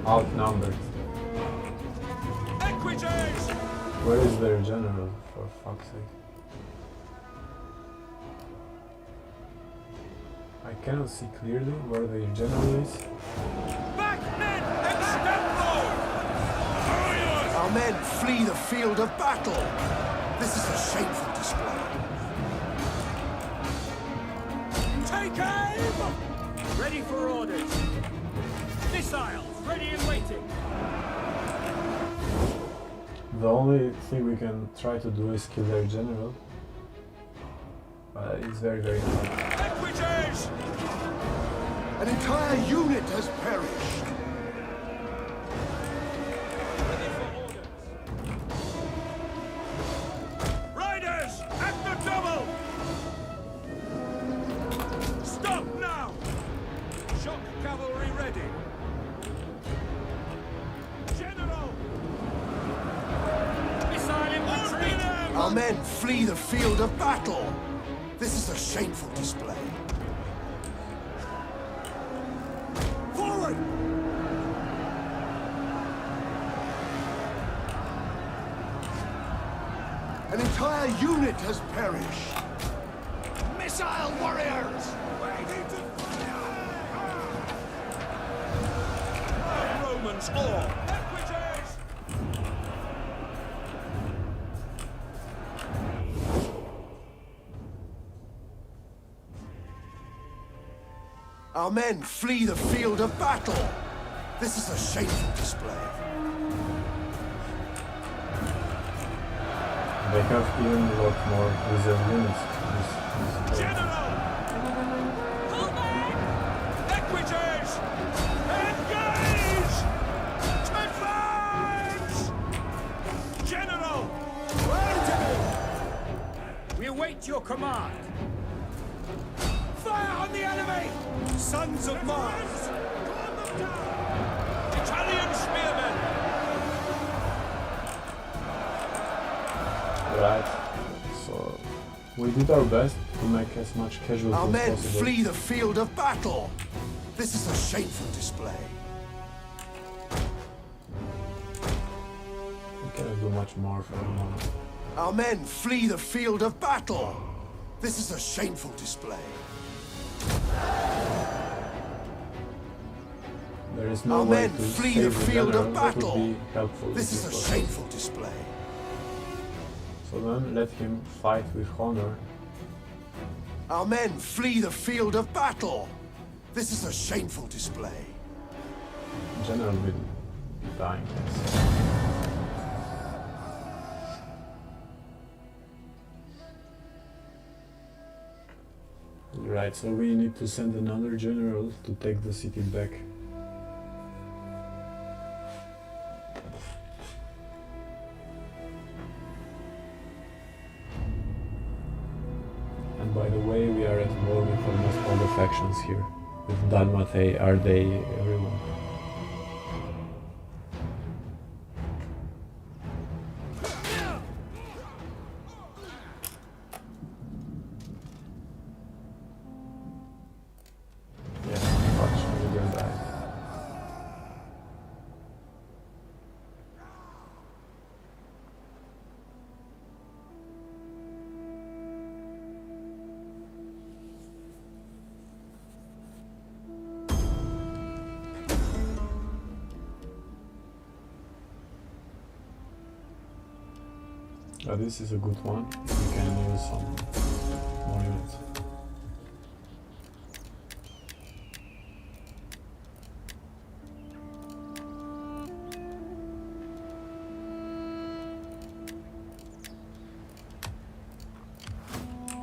Outnumbered. Equities! Where is their general, for fuck's sake? I cannot see clearly where their general is. Back men and step low! Warriors! Our men flee the field of battle. This is a shameful display. Take aim! Ready for orders. Missiles ready and waiting. The only thing we can try to do is kill their general. But it's very, very hard. Equities! An entire unit has perished. Ready for orders. Riders at the double! Stop now! Shock cavalry ready. General! Missile infantry! Our men flee the field of battle. This is a shameful display. Forward! An entire unit has perished. Missile warriors! Waiting to fire! Romans all! Equities! Our men flee the field of battle. This is a shameful display. They have even a lot more reserve units. This General! Pull back! Equities! Engage! Defense! General! We await your command. Fire on the enemy! Sons of Mars! Italian spearmen! Right. So we did our best to make as much casualties Our as men possible. flee the field of battle. This is a shameful display. We cannot do much more for the moment. Our men flee the field of battle. This is a shameful display. There is no Our way men to flee save the the field general. of That would battle. be helpful. This if is it a was. shameful display. So then let him fight with honor. Our men flee the field of battle. This is a shameful display. General will be dying. Yes. Right, so we need to send another general to take the city back. By the way, we are at war with almost all the factions here. With Dalmatei, Ardei, everyone. Yeah, unfortunately they died. This is a good one. We can use some more units.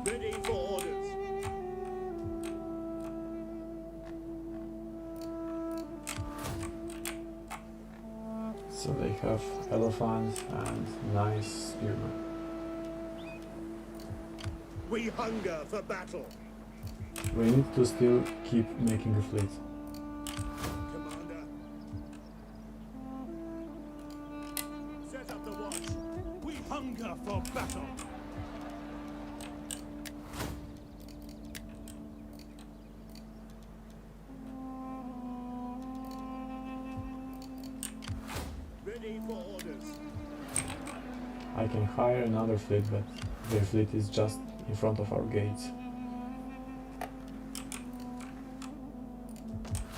Ready for orders. So they have elephants and nice spearmen. We hunger for battle. We need to still keep making a fleet. Commander. Set up the watch. We hunger for battle. Ready for orders. I can hire another fleet, but their fleet is just in front of our gates.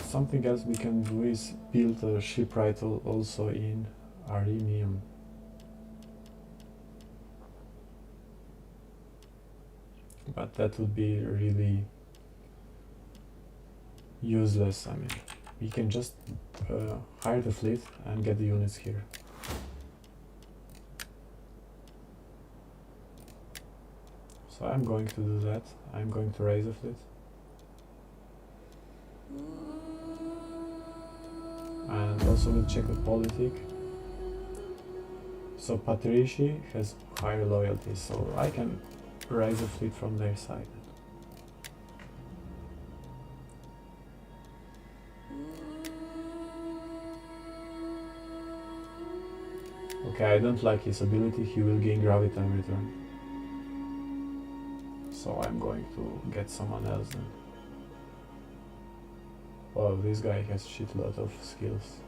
Something else we can do is build a shipwright also in Arimium. But that would be really useless. I mean, we can just hire the fleet and get the units here. So I'm going to do that. I'm going to raise a fleet. And also we'll check the politic. So Patrici has higher loyalty, so I can raise a fleet from their side. Okay, I don't like his ability, he will gain gravity in return. So I'm going to get someone else then. Wow, this guy has shitload of skills.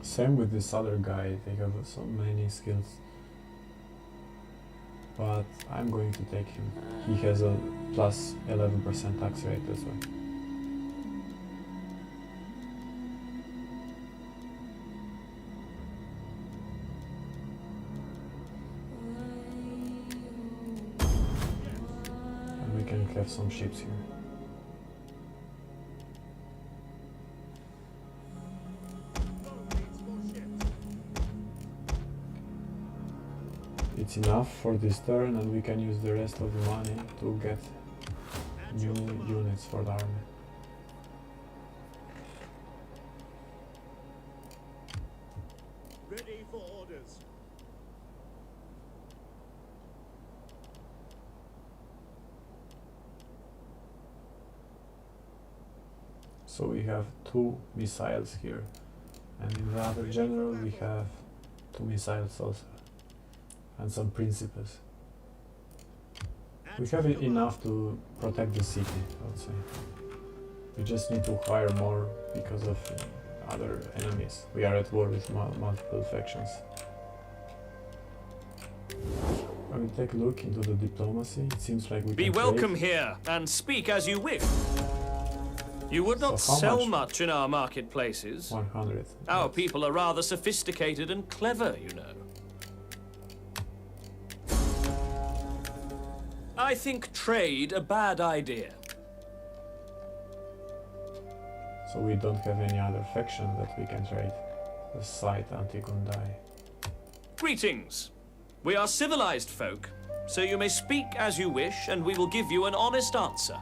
Same with this other guy, they have so many skills. But I'm going to take him. He has a plus 11% tax rate as well. And we can have some ships here. It's enough for this turn, and we can use the rest of the money to get new units for the army. Ready for orders. So we have 2 missiles here, and in the other general we have 2 missiles also, and some principes. We have enough to protect the city, I would say. We just need to hire more because of other enemies. We are at war with multiple factions. When we take a look into the diplomacy, it seems like we Be can welcome trade. here, and speak as you wish. You would not So how sell much? much in our marketplaces. 100. Our Yes. people are rather sophisticated and clever, you know. I think trade a bad idea. So we don't have any other faction that we can trade. The site Antigundai. Greetings. We are civilized folk, so you may speak as you wish, and we will give you an honest answer.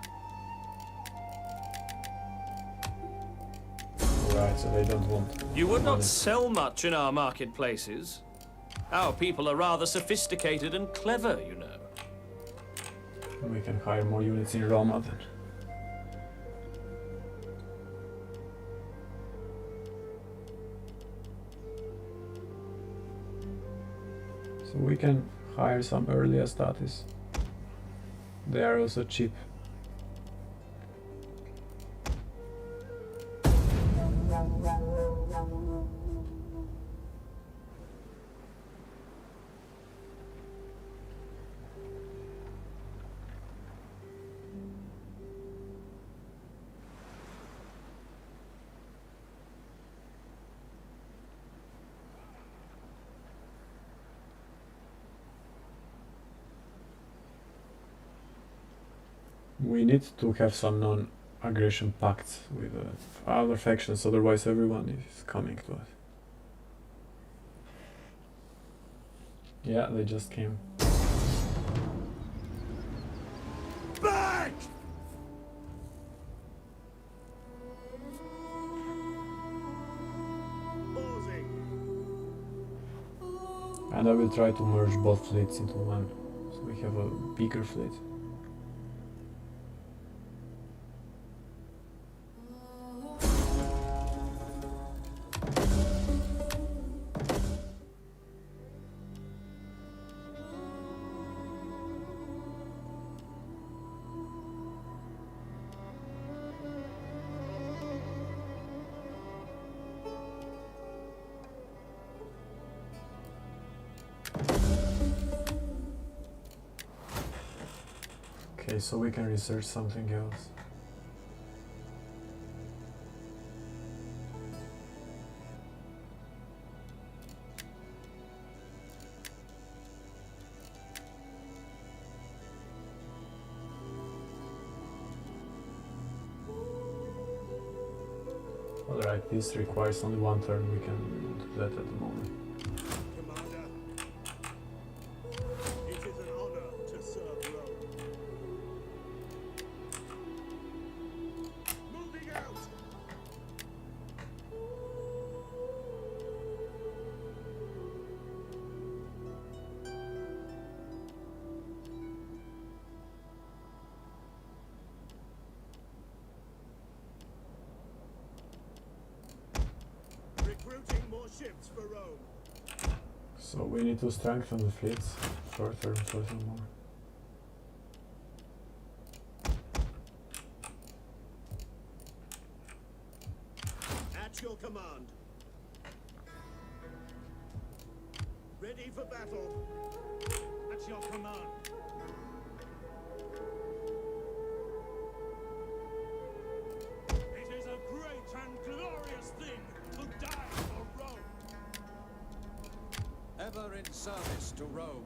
Yeah, so they don't want. You would not money. sell much in our marketplaces. Our people are rather sophisticated and clever, you know. We can hire more units in Roma then. So we can hire some early Astatis. They are also cheap. We need to have some non-aggression pacts with other factions, otherwise everyone is coming to us. Yeah, they just came. Back! Pausing. And I will try to merge both fleets into one, so we have a bigger fleet. Okay, so we can research something else. Alright, this requires only one turn, we can do that at the moment. Commander. It is an honor to serve Rome. Moving out! Recruiting more ships for Rome. So we need to strengthen the fleets further and further more. At your command. Ready for battle. At your command. It is a great and glorious thing to die for Rome. Ever in service to Rome.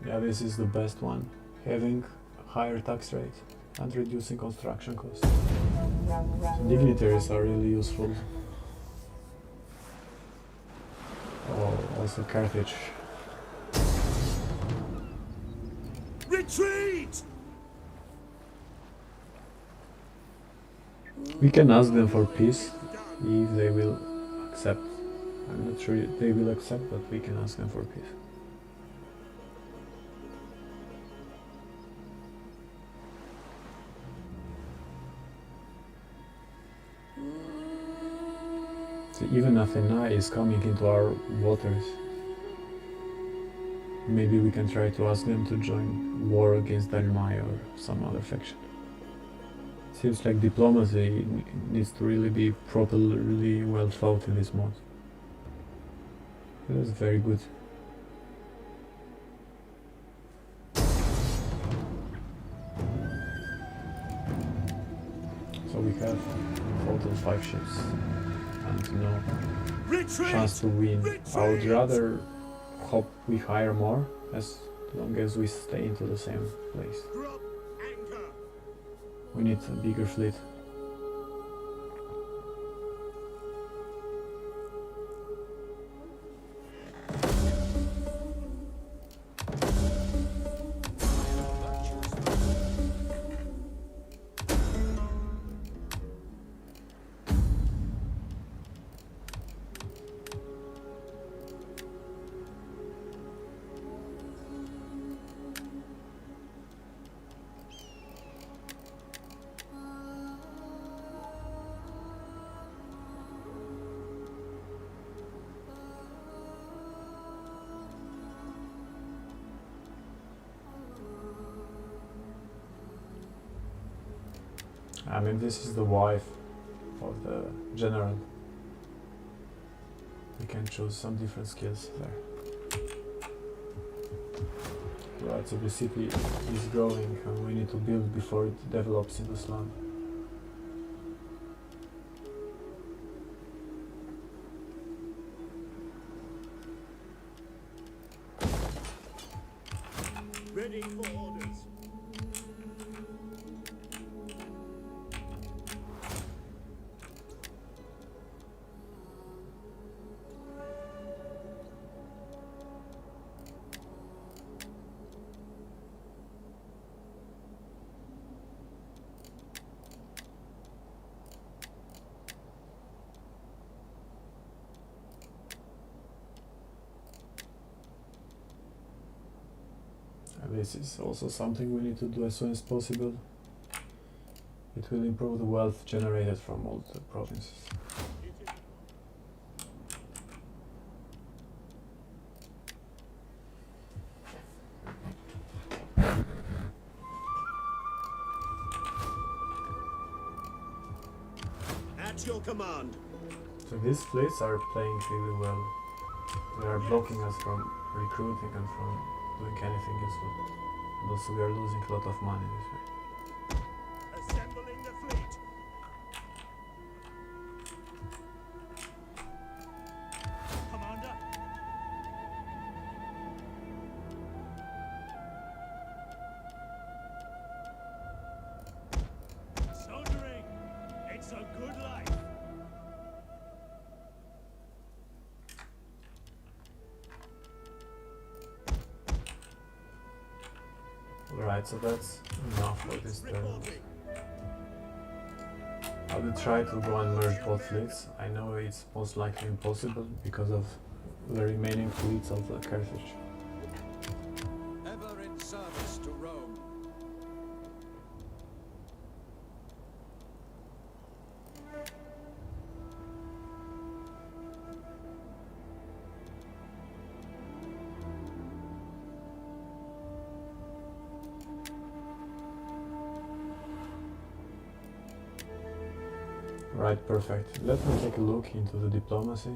Yeah, this is the best one. Having a higher tax rate and reducing construction costs. So dignitaries are really useful. Oh, also Carthage. Retreat! We can ask them for peace if they will accept. I'm not sure they will accept, but we can ask them for peace. So even Athena is coming into our waters. Maybe we can try to ask them to join war against Dalmai or some other faction. Seems like diplomacy needs to really be properly well thought in this mod. That's very good. So we have in total 5 ships and no Retreat! chance to win. I would rather hope we hire more as long as we stay into the same place. Drop anchor! We need a bigger fleet. I mean, this is the wife of the general. We can choose some different skills there. Right, so the city is growing and we need to build before it develops into slum. Ready for orders. This is also something we need to do as soon as possible. It will improve the wealth generated from all the provinces. At your command. So these fleets are playing really well. They are blocking us from recruiting and from doing anything useful. And also we are losing a lot of money this way. Assembling the fleet. Commander. Soldiering. It's a good life. Alright, so that's enough for this turn. Reporting. I will try to go and merge both fleets. I know it's most likely impossible because of the remaining fleets of the Carthage. Ever in service to Rome. Right, perfect. Let me take a look into the diplomacy.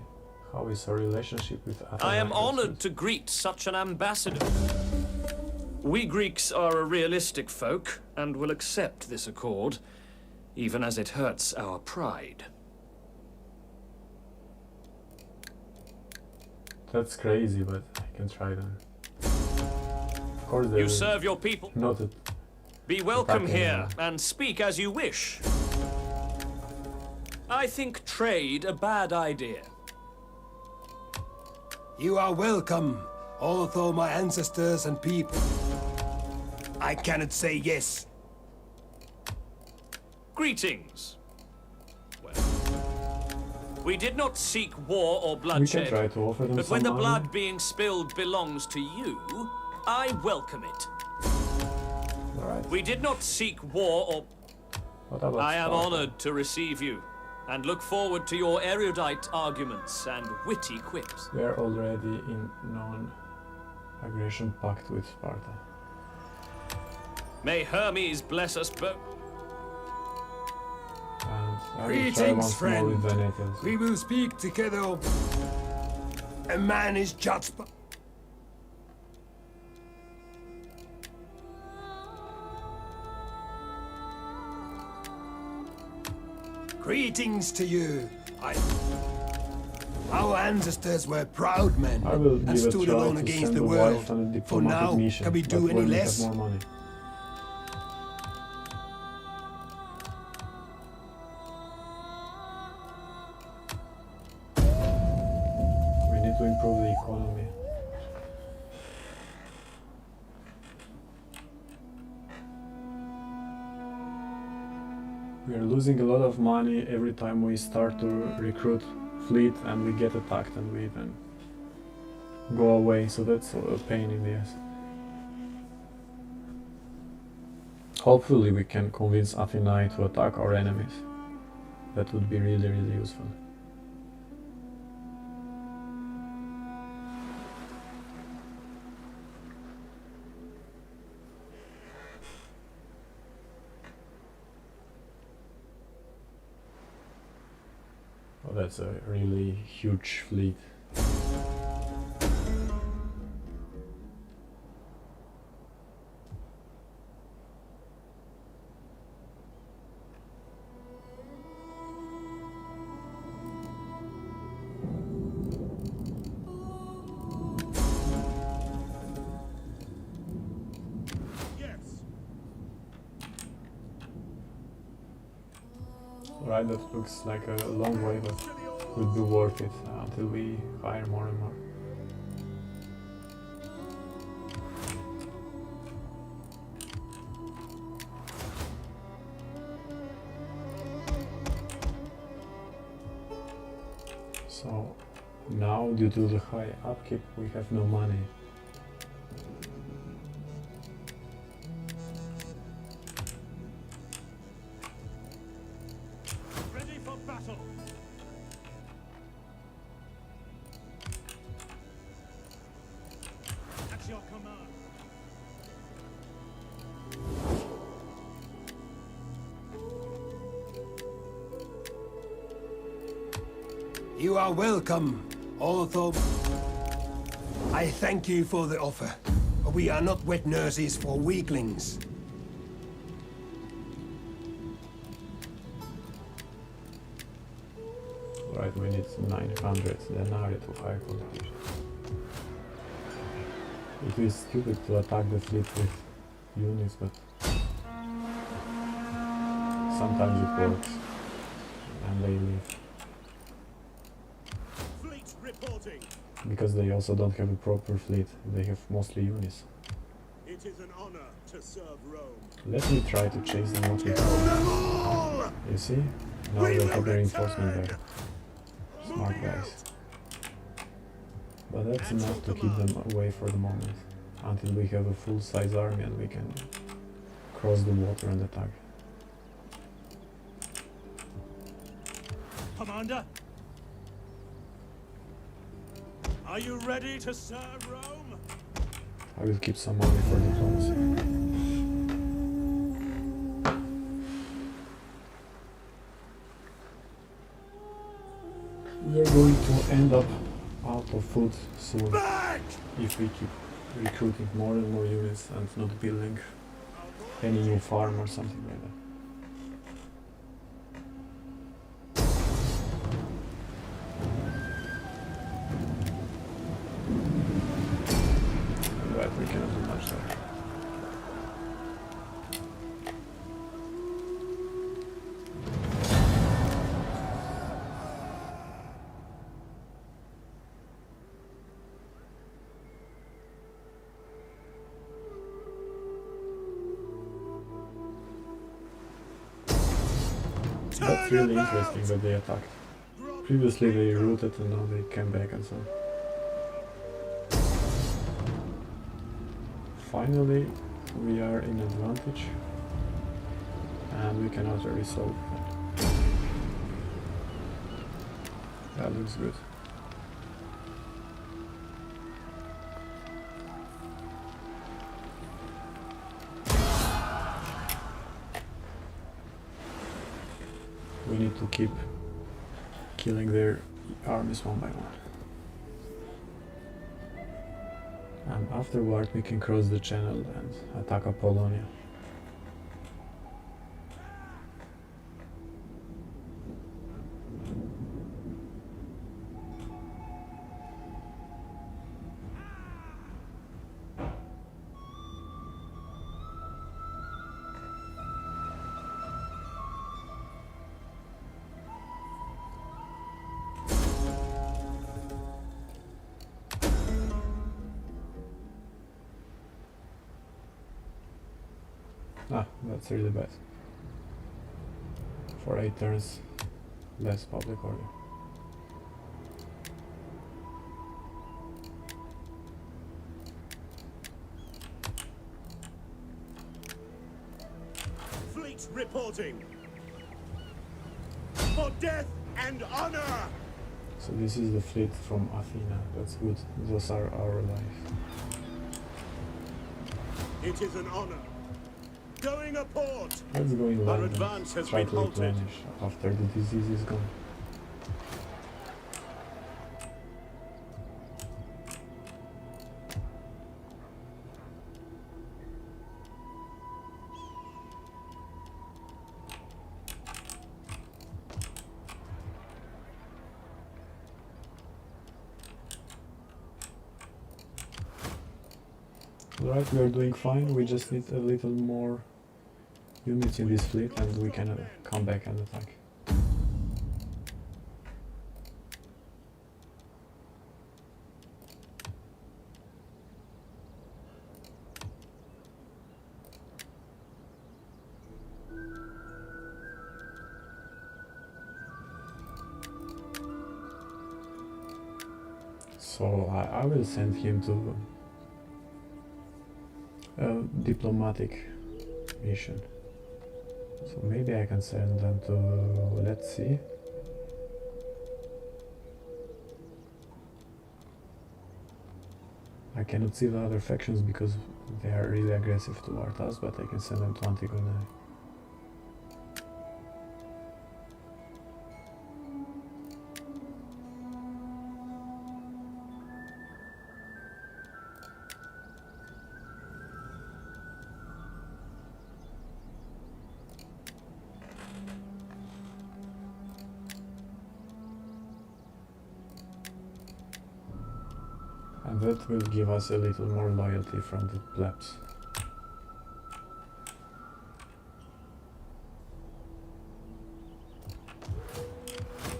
How is our relationship with Athens? I am honored to greet such an ambassador. We Greeks are a realistic folk and will accept this accord, even as it hurts our pride. That's crazy, but I can try then. Of course they You will serve your people. noted. Be welcome Attacking, here and speak as you wish. I think trade a bad idea. You are welcome, although my ancestors and people. I cannot say yes. Greetings. Well, we did not seek war or We can bloodshed, try to offer them but some when the money. blood being spilled belongs to you, I welcome it. Alright. We did not seek war or... What about I am Sparta? honored to receive you, and look forward to your erudite arguments and witty quips. We are already in non-aggression pact with Sparta. May Hermes bless us both. And I will try Greetings, once more with friend. Venetians. We will speak together. A man is judged by... Greetings to you. Our ancestors were proud men I will and give a stood try alone to against send the the world. wife on a For diplomatic now, mission, can we but do when any we less? have more money. We need to improve the economy. We are losing a lot of money every time we start to recruit fleet and we get attacked and we then go away, so that's a pain in the ass. Hopefully we can convince Athena to attack our enemies. That would be really, really useful. that's a really huge fleet. Right, that looks like a long way, but would be worth it until we hire more and more. So now, due to the high upkeep, we have no money. You are welcome, although I thank you for the offer. We are not wet nurses for weaklings. Right, we need 900 denarii to hire competition. It is stupid to attack the fleet with units, but sometimes it works, and they leave. Because they also don't have a proper fleet, they have mostly units. It is an honor to serve Rome. Let me try to chase them out with power. You see? Now we have a reinforcement there. Smart guys. But that's enough to keep them away for the moment, until we have a full-size army and we can cross the water and attack. Commander? Are you ready to serve Rome? I will keep some money for diplomacy. We are going to end up out of food soon if we keep recruiting more and more units and not building any new farm or something like that. We cannot do much there. That's really interesting that they attacked. Previously they routed and now they came back and so on. Finally, we are in advantage and we can also resolve that. That looks good. We need to keep killing their armies one by one. And afterward we can cross the channel and attack Apollonia. Ah, that's really bad. For 8 turns, less public order. Fleet reporting. For death and honor! So this is the fleet from Athena, that's good. Those are our life. It is an honor. Going a port. Let's go inland Our advance and has try been to halted. replenish after the disease is gone. Alright, we are doing fine, we just need a little more units in this fleet and we can come back and attack. So I will send him to a diplomatic mission. So maybe I can send them to, let's see. I cannot see the other factions because they are really aggressive toward us, but I can send them to Antigone. And that will give us a little more loyalty from the plebs.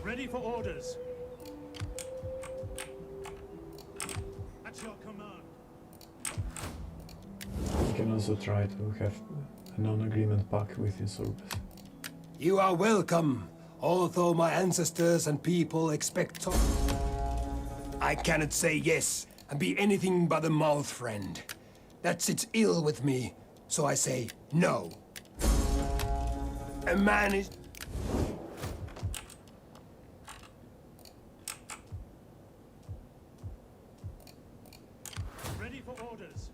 Ready for orders. At your command. We can also try to have a non-agreement pact with Insurbus. You are welcome, although my ancestors and people expect so. I cannot say yes and be anything but a mouth friend. That sits ill with me, so I say no. A man is... Ready for orders.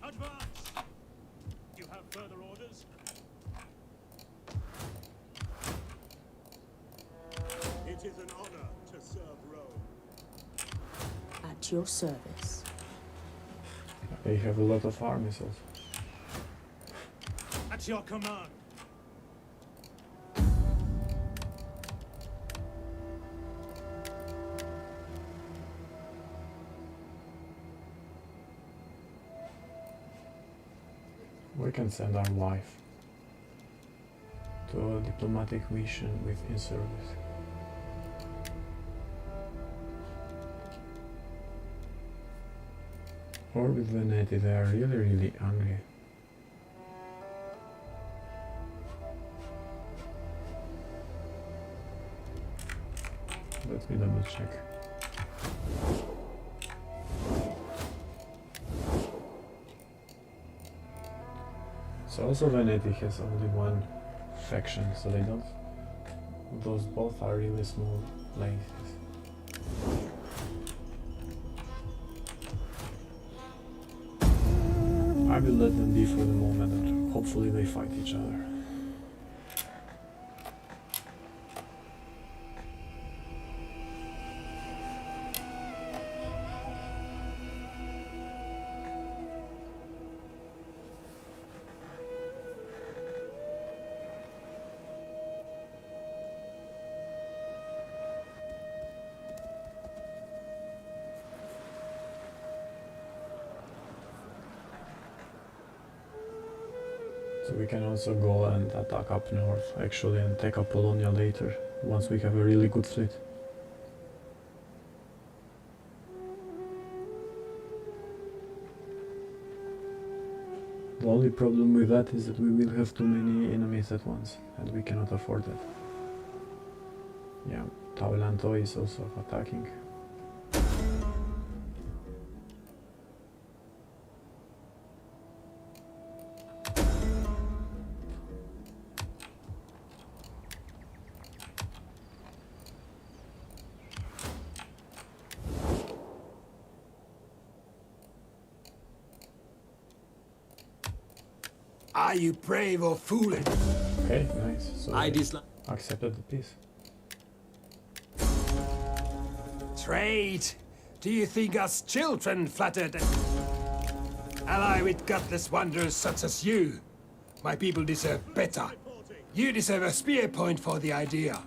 Advance! You have further orders? It is an honor to serve Rome. At your service. They have a lot of armies also. At your command. We can send our wife to a diplomatic mission with Insurbus. Or with Veneti, they are really angry. Let me double check. So also Veneti has only one faction, so they don't... Those both are really small places. I will let them be for the moment and hopefully they fight each other. So we can also go and attack up north, actually, and take Apollonia later, once we have a really good fleet. The only problem with that is that we will have too many enemies at once, and we cannot afford that. Yeah, Taulanto is also attacking. Are you brave or foolish? Okay, nice. So I they dislike. accepted the peace. Trade? Do you think us children flattered? Ally with gutless wanderers such as you. My people deserve better. You deserve a spear point for the idea.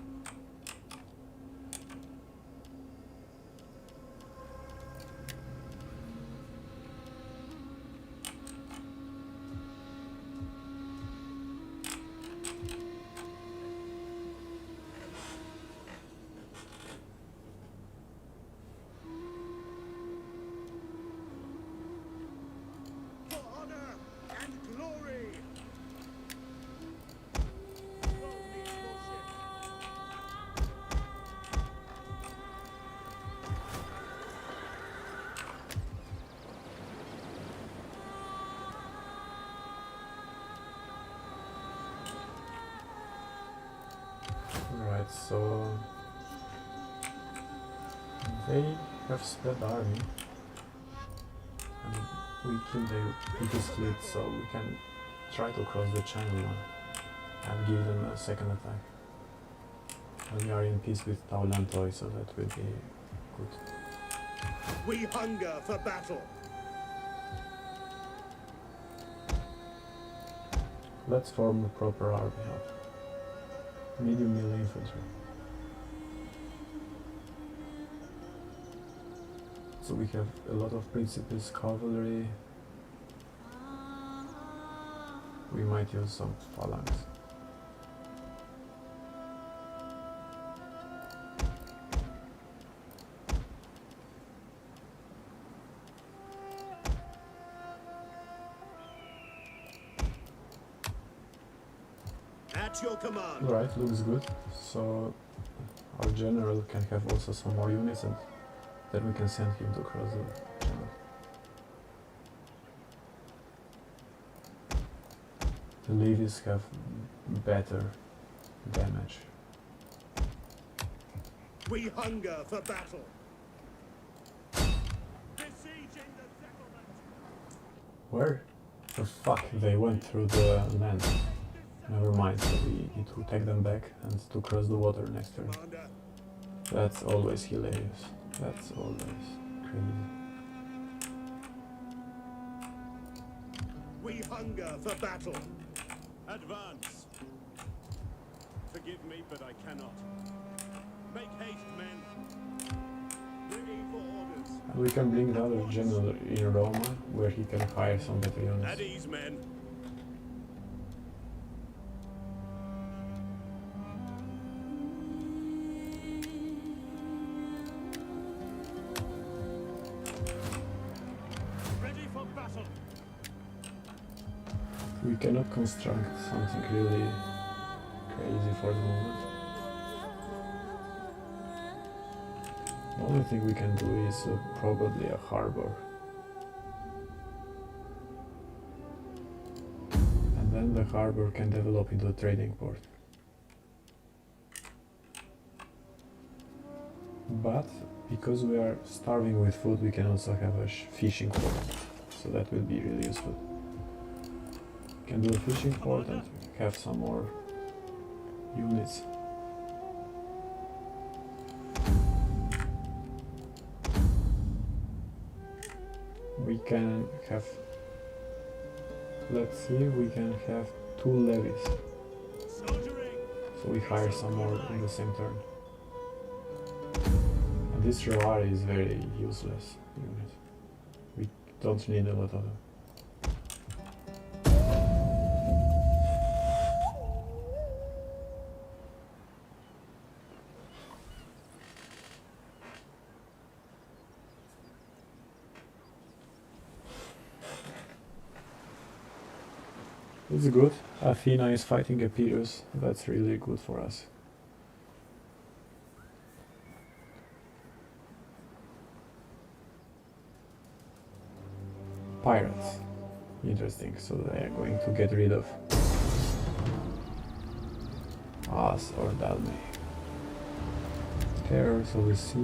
Right, so they have spread the army and we killed their biggest fleet, so we can try to cross the channel now and give them a second attack. And we are in peace with Taulantoi, so that will be good. We hunger for battle. Let's form a proper army up. Medium melee infantry. So we have a lot of principes, cavalry. We might use some phalanx. At your command. Right, looks good. So our general can have also some more units and then we can send him to cross the channel. The levies have better damage. We hunger for battle. Besieging the settlement. Where the fuck they went through the land? Never mind, so we need to take them back and to cross the water next turn. Commander. That's always hilarious. That's always crazy. We hunger for battle. Advance. Forgive me, but I cannot. Make haste, men. Ready for orders. And we can bring the other general in Roma, where he can hire some better units. At ease, men. Ready for battle. We cannot construct something really crazy for the moment. The only thing we can do is probably a harbor. And then the harbor can develop into a trading port. But because we are starving with food, we can also have a fishing port. So that will be really useful. We can do a fishing port and have some more units. We can have, let's see, we can have 2 levies. Soldiering. So we hire some more in the same turn. And this Rewari is very useless unit. We don't need a lot of them. It's good. Athena is fighting Epirus. That's really good for us. Pirates. Interesting. So they are going to get rid of us or Dalme. Terrors over sea.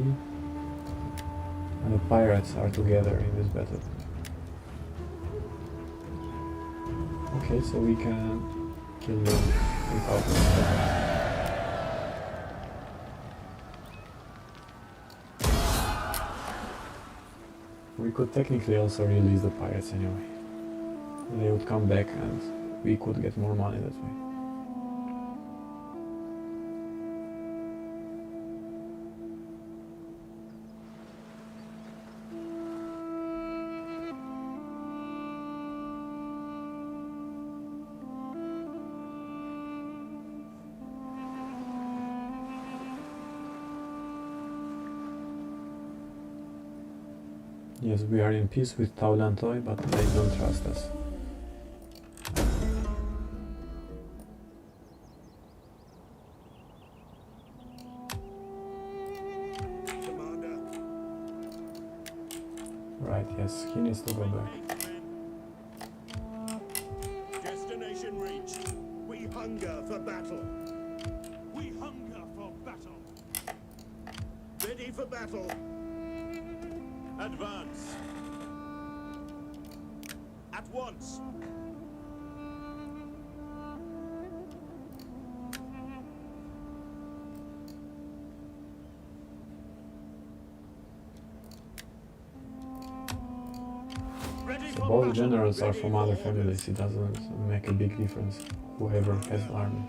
And the pirates are together in this battle. Okay, so we can kill them without them. We could technically also release the pirates anyway. They would come back and we could get more money that way. Yes, we are in peace with Taulantoi, but they don't trust us. Commander. Right, yes, he needs to go back. Destination reached. We hunger for battle. We hunger for Ready for battle. Advance. At once. Ready So for both battle. generals are Ready from for other orders. families, it doesn't make a big difference, whoever has the army.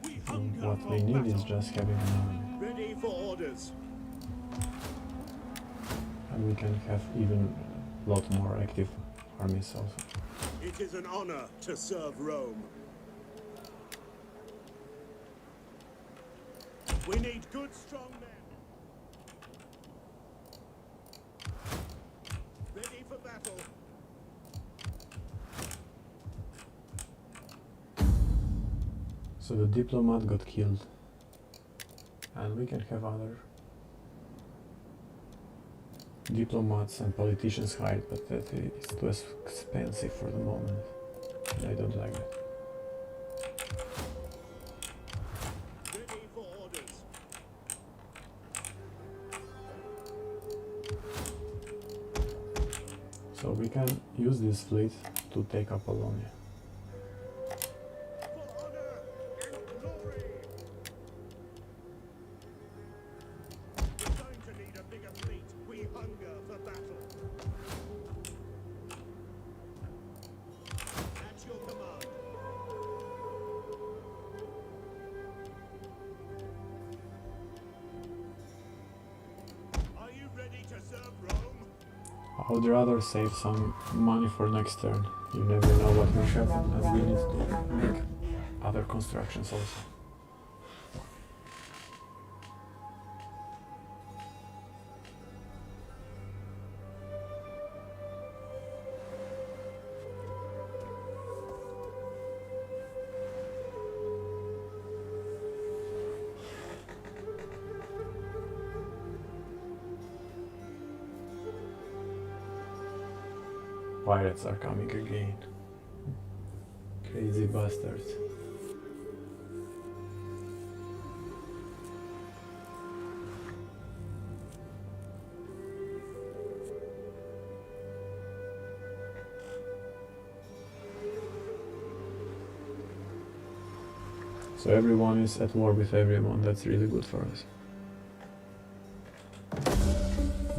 We hunger What for we need is battle. just having an army. Ready for orders. And we can have even a lot more active armies also. It is an honor to serve Rome. We need good, strong men. Ready for battle. So the diplomat got killed. And we can have other diplomats and politicians hired, but that is too expensive for the moment. And I don't like it. Ready for orders. So we can use this fleet to take Apollonia. For honor and glory. We're going to need a bigger fleet. We hunger for battle. At your command. Are you ready to serve Rome? I would rather save some money for next turn. You never know what will happen, and we need to make other constructions also. Pirates are coming again. Crazy bastards. So everyone is at war with everyone, that's really good for us.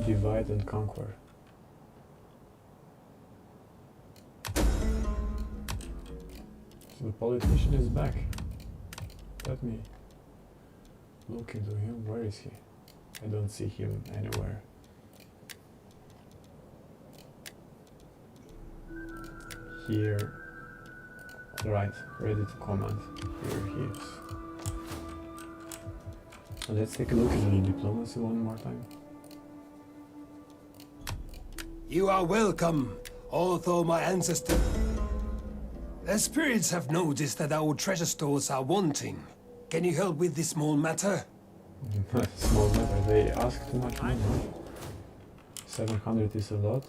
Divide and conquer. So the politician is back. Let me look into him. Where is he? I don't see him anywhere. Here. Right, ready to command. Here he is. So let's take a look at the diplomacy one more time. You are welcome, although my ancestors... The spirits have noticed that our treasure stores are wanting. Can you help with this small matter? Small matter, they ask too much money. 700 is a lot.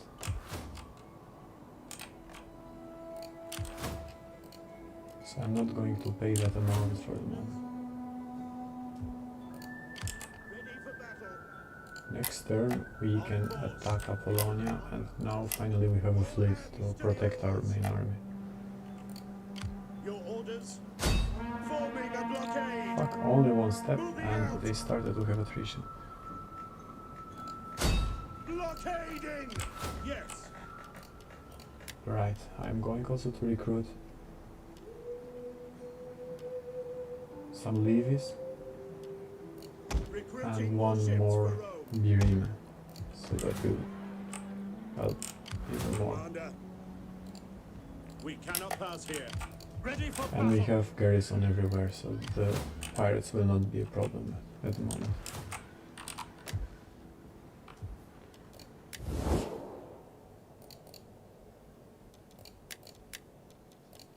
So I'm not going to pay that amount for the moment. Ready for battle. Next turn we can attack Apollonia, and now finally we have a fleet to protect our main army. Your orders? Forming a blockade! Fuck, only one step and they started to have attrition. Blockading! Yes! Right, I'm going also to recruit some levies Recruiting and one warships more for Rome. birime, so that will help even more. Commander. We cannot pass here. Ready for And we battle. have garrison everywhere, so the pirates will not be a problem at the moment.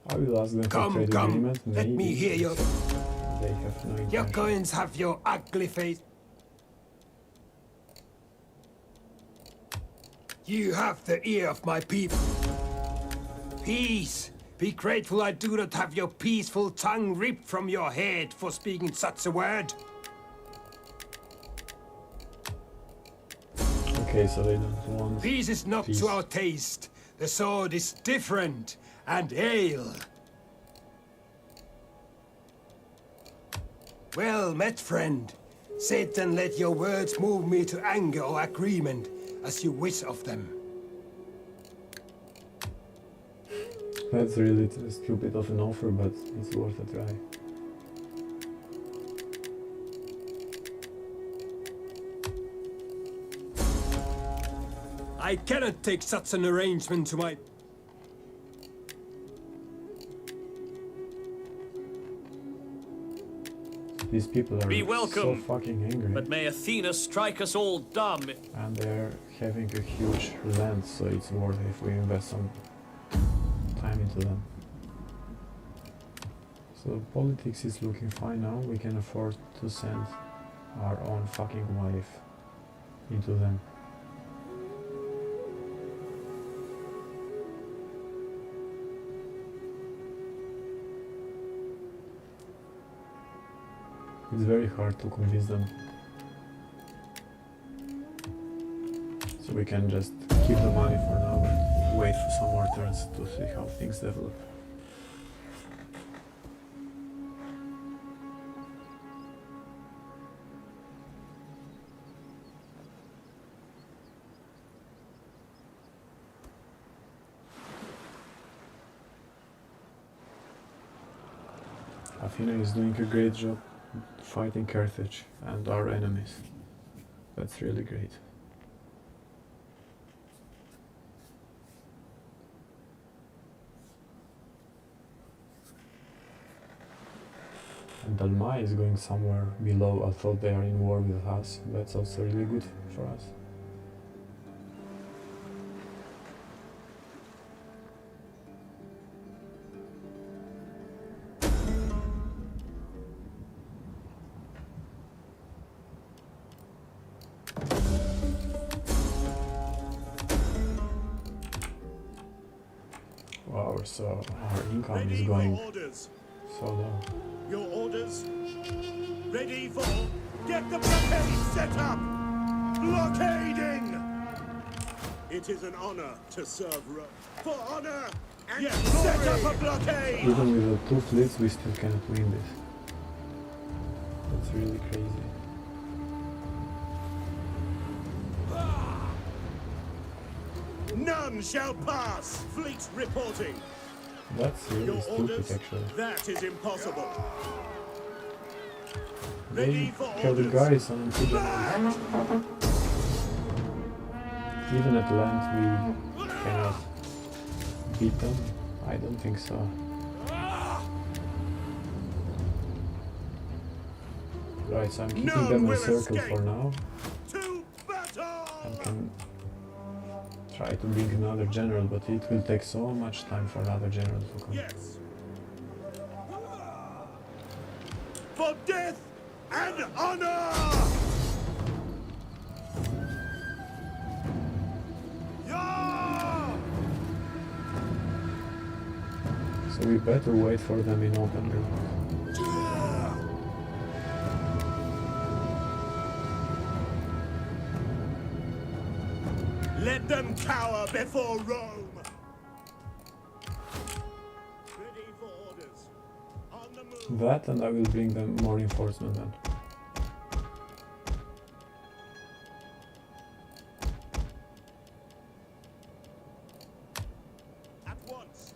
I will ask them for Come, trade come, agreement. let me Maybe hear your... they have no Your intention. coins have your ugly face. You have the ear of my people. Peace. Be grateful I do not have your peaceful tongue ripped from your head for speaking such a word. Okay, so they don't want Peace is not peace. to our taste. The sword is different, and ale. Well met, friend. Sit and let your words move me to anger or agreement, as you wish of them. That's really stupid of an offer, but it's worth a try. I cannot take such an arrangement to my... These people are Be so welcome, fucking angry. but may Athena strike us all dumb. And they're having a huge land, so it's worth it if we invest some time into them. So politics is looking fine now. We can afford to send our own fucking wife into them. It's very hard to convince them. So we can just keep the money for now and wait for some more turns to see how things develop. Athena is doing a great job fighting Carthage and our enemies. That's really great. And Dalmai is going somewhere below, although they are in war with us. That's also really good for us. Wow, so our income is Ready going for orders. so low. Your orders. Ready for... Get the blockade set up! Blockading! It is an honor to serve Rome. For honor and yes, set up a blockade! Even with the two fleets, we still cannot win this. That's really crazy. None shall pass! Fleet reporting. That's really Your stupid, orders? actually. That is impossible. They Ready for have the orders. garrison on two generals. Even at land, we cannot beat them. I don't think so. Right, so I'm keeping None them in will circle escape. for now. To battle! And can try to bring another general, but it will take so much time for another general to come. Yes. For death and honor! Yeah! So we better wait for them in open ground. Let them cower before Rome! Ready for orders. On the move. That, and I will bring them more reinforcement then. At once.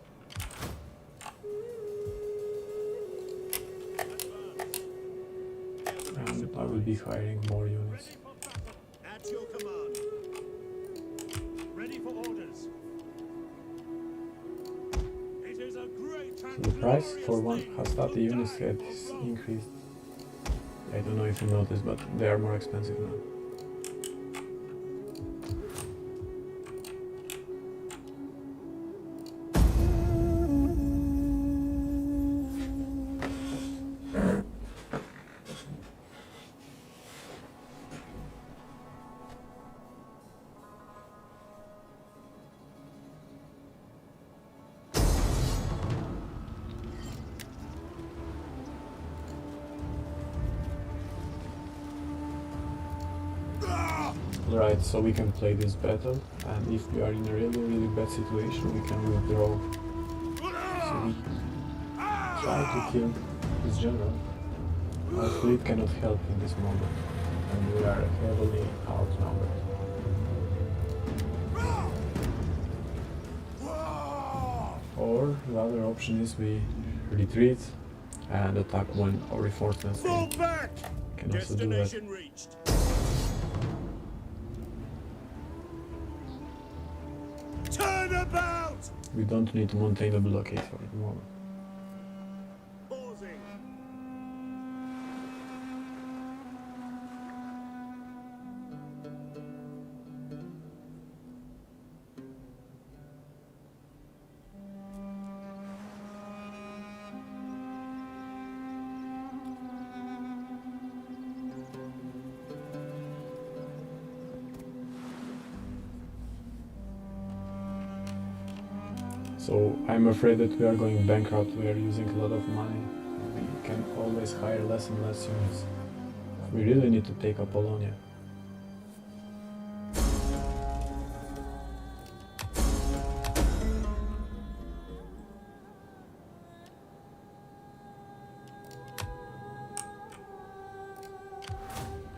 And I will be hiring more units. Ready for battle. At your command. Ready for orders. It is a great So and the price for glorious one thing Hastati to unit die head for is Rome. increased. I don't know if you noticed, but they are more expensive now. Right, so we can play this battle, and if we are in a really bad situation, we can withdraw. So we try to kill this general. Our fleet cannot help in this moment, and we are heavily outnumbered. Or the other option is we retreat and attack when our reinforcements Fall back! can also do that. Destination reached. Turn about! We don't need to maintain the blockade for the moment. Pausing. So I'm afraid that we are going bankrupt. We are using a lot of money. We can always hire less and less units. We really need to take Apollonia.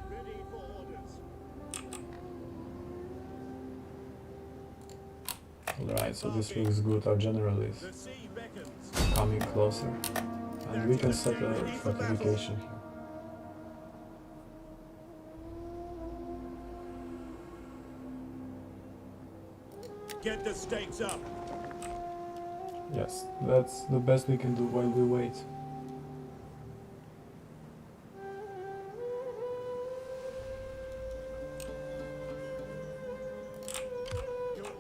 Ready for orders. Alright, so this looks good. Our general is The sea beckons. coming closer. And we can set a fortification here. Get the stakes up. Yes, that's the best we can do while we wait.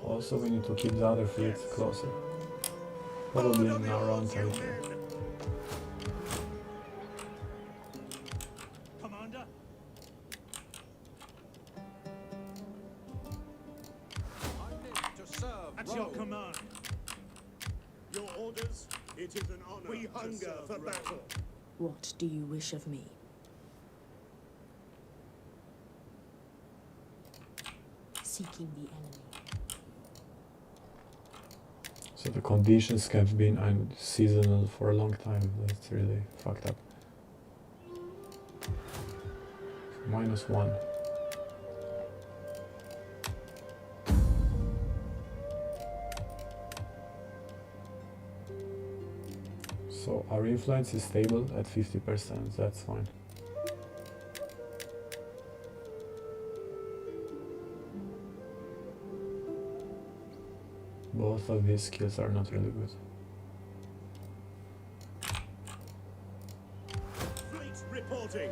Also, we need to keep the other fleets closer. Probably in our own territory. Commander. I live to serve At your Rome. command. Your orders. It is an honor. We hunger for battle. What do you wish of me? Seeking the enemy. So the conditions have been unseasonal for a long time. That's really fucked up. -1. So our influence is stable at 50%, that's fine. Both of these skills are not really good. Fleet reporting.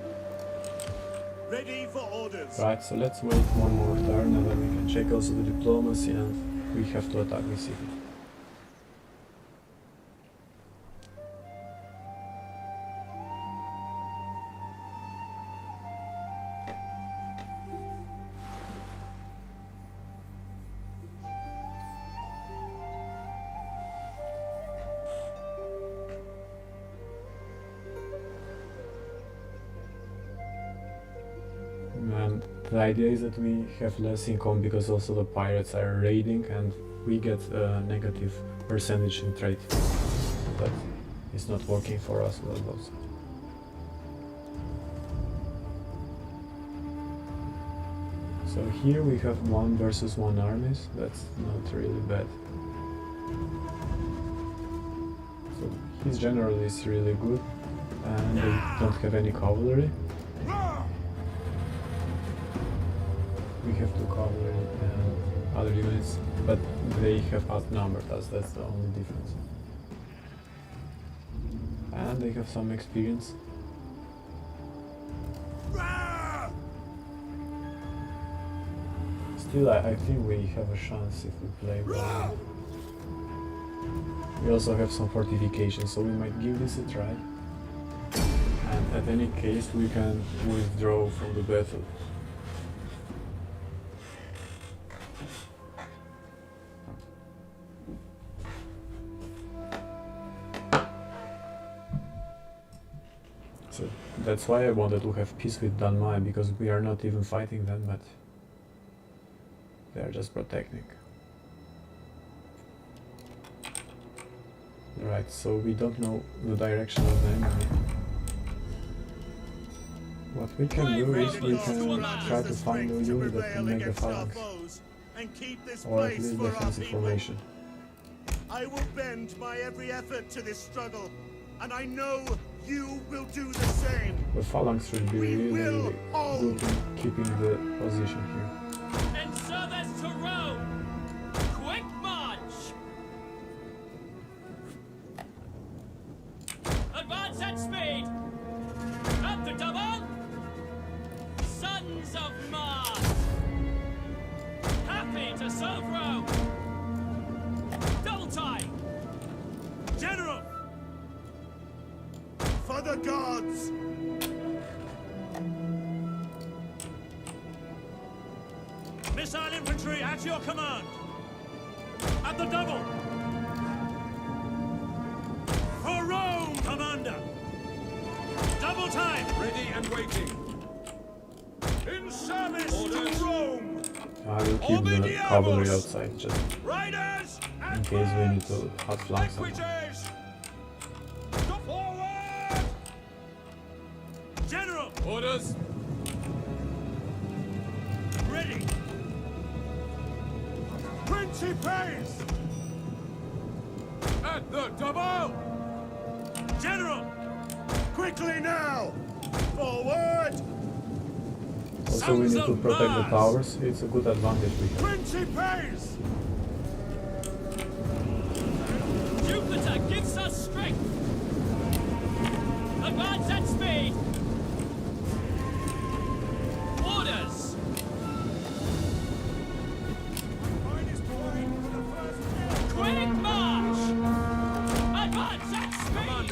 Ready for orders. Right, so let's wait one more turn and then we can check also the diplomacy and we have to attack the city. And the idea is that we have less income because also the pirates are raiding and we get a negative percentage in trade. That is not working for us well also. So here we have 1 versus 1 armies, that's not really bad. So his general is really good and they don't have any cavalry. We have 2 cavalry and other units, but they have outnumbered us, that's the only difference. And they have some experience. Still, I think we have a chance if we play well. We also have some fortifications, so we might give this a try. And at any case, we can withdraw from the battle. So that's why I wanted to have peace with Danmai, because we are not even fighting them, but They are just protecting. Right, so we don't know the direction of the enemy. What we can do is we can try to find a unit that can make the phalanx, or at least defensive formation. I will bend my every effort to this struggle, and I know you will do the same. The phalanx should be really good in keeping the position here. In service to Rome! Quick march! Advance at speed! Up the double! Sons of Mars! Happy to serve Rome! Double time! General! For the gods! Missile infantry at your command! At the double! For Rome, Commander! Double time! Ready and waiting! In service to Rome! I will keep the cavalry outside just Riders in case we need to outflank someone. Equities! To forward! General! Orders! Ready! Principes! At the double! General! Quickly now! Forward! Also we need to protect the towers, it's a good advantage we have. Principes! Jupiter gives us strength! Advance at speed! Orders! Quick march! Advance at speed!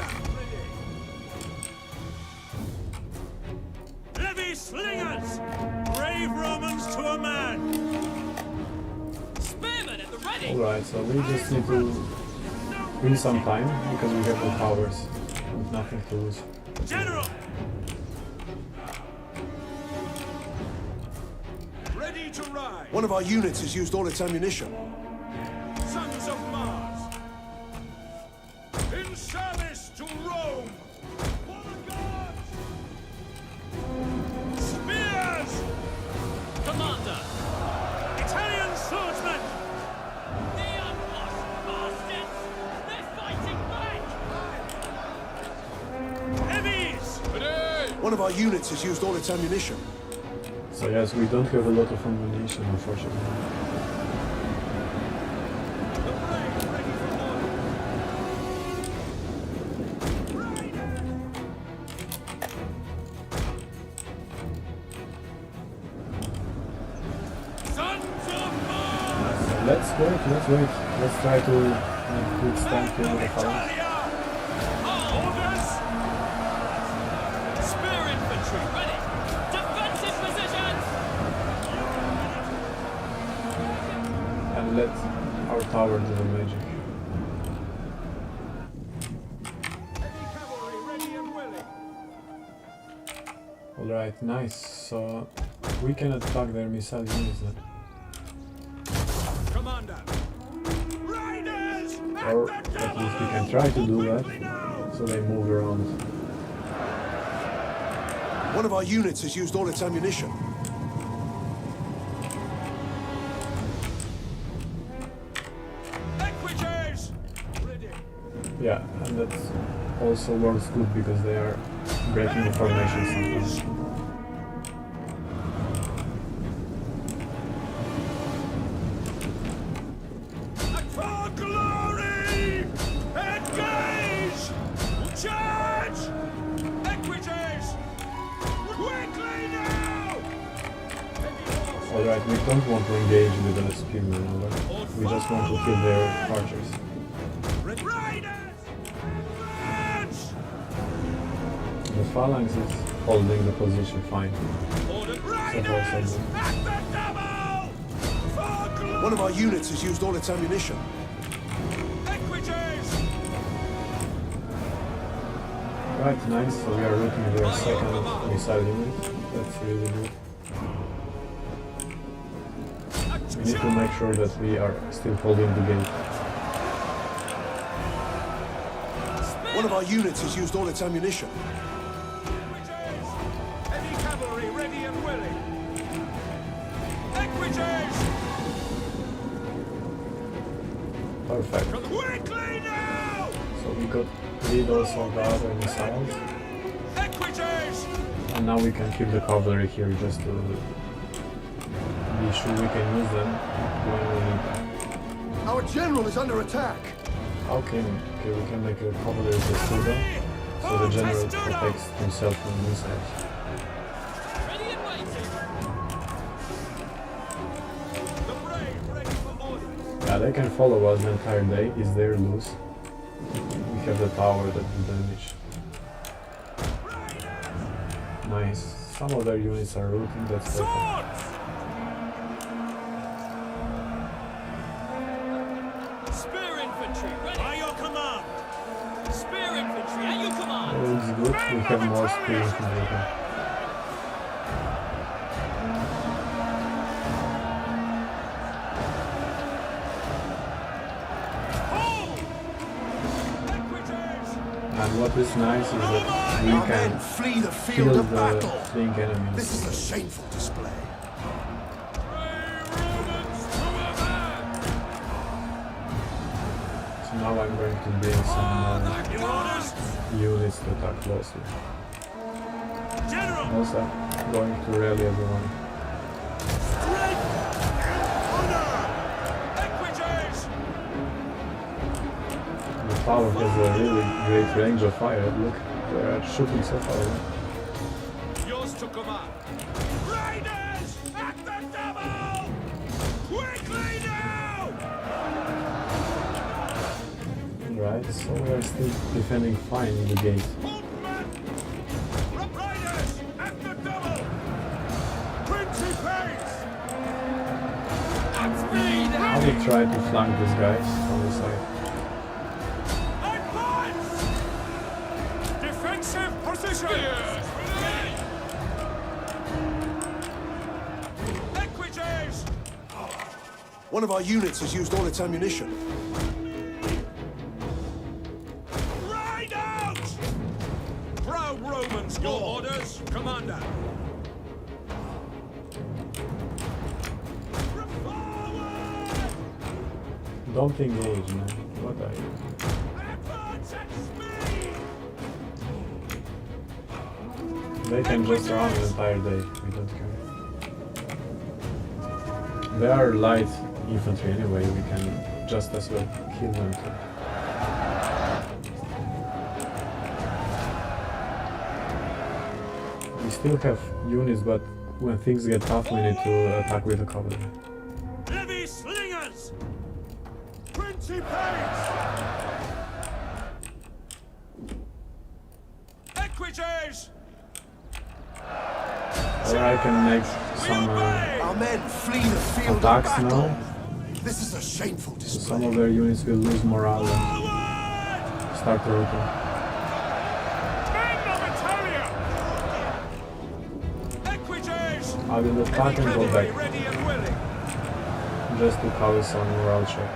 Levy slingers! Brave Romans to a man! Spearmen at the ready! Alright, so we just need to win some time because we have the towers and nothing to lose. General! Ready to ride! One of our units has used all its ammunition. Sons of Mars! In service to Rome! For the gods! Spears! Commander! Italian swordsmen! The unwashed bastards! They're fighting back! Heavies! One of our units has used all its ammunition. So yes, we don't have a lot of ammunition unfortunately. The brave ready for order! Sons of Mars! Let's wait. Let's try to make a good stand here with the phalanx. Orders! Spear infantry ready! Defensive positions! And let our tower do the magic. Heavy cavalry ready and willing! Alright, nice. So we can attack their missile units then. Commander! Riders! Or at least we can try to do that, so they move around. One of our units has used all its ammunition. Equities! Ready! Yeah, and that also works good because they are breaking the formation sometimes. For glory! Engage! Charge! Equities! Quickly now! Alright, we don't want to engage with the spearmen over. We just want to kill their archers. Riders! March! The phalanx is holding the position fine. Ordered So far, so riders! good. At the double! For glory! One of our units has used all its ammunition. Equities! Right, nice. So we are looking their second missile unit. That's really good. We need to make sure that we are still holding the gate. One of our units has used all its ammunition. Heavy cavalry ready and willing. Equities! Perfect. Quickly now! So we got rid also of the other missiles. Equities! And now we can keep the cavalry here just to be sure we can use them when we need them. Our general is under attack. Okay, we can make a cavalry testudo, so the general protects himself from missiles. Ready and waiting. The brave ready for orders. Yeah, they can follow us the entire day. Is there loose? We have the tower that do damage. Nice. Some of their units are looting, that's perfect. Swords! Spear infantry ready. By your command! Spear infantry at your That command. looks good. We have more spear infantry. Hold! Equities! And what is nice is that we Our can men flee the kill field of the battle. fleeing enemies. This is a shameful display. Brave Romans to a man! So now I'm going to bring some Your orders! units to attack closely. General! Also, going to rally everyone. Strength! Honor! Equities! The tower has a really great range of fire. Look, they are shooting so far away. Yours to command. Raiders! At the double! Quickly now! Right, so we are still defending fine in the gate. Movement! Raiders! At the double! Principes! At speed! Now we try to flank these guys on the side. Advance! Defensive position! Equities! One of our units has used all its ammunition. Ride out! Proud Romans, your orders, Commander. Forward! Don't engage, man. What are you? Advance at speed! They can just run the entire day. We don't care. They are light infantry anyway. We can just as well kill them too. We still have units, but when things get tough, we need to attack with the cavalry. Heavy slingers! Principes! Equities! Or I can make some Our men flee the field of attacks battle. now. This is a shameful So display. some of their units will lose morale and Forward! start rotating. Men of Italia! Equities! I will attack and go Cavalry back, ready and willing. just to cause some morale check.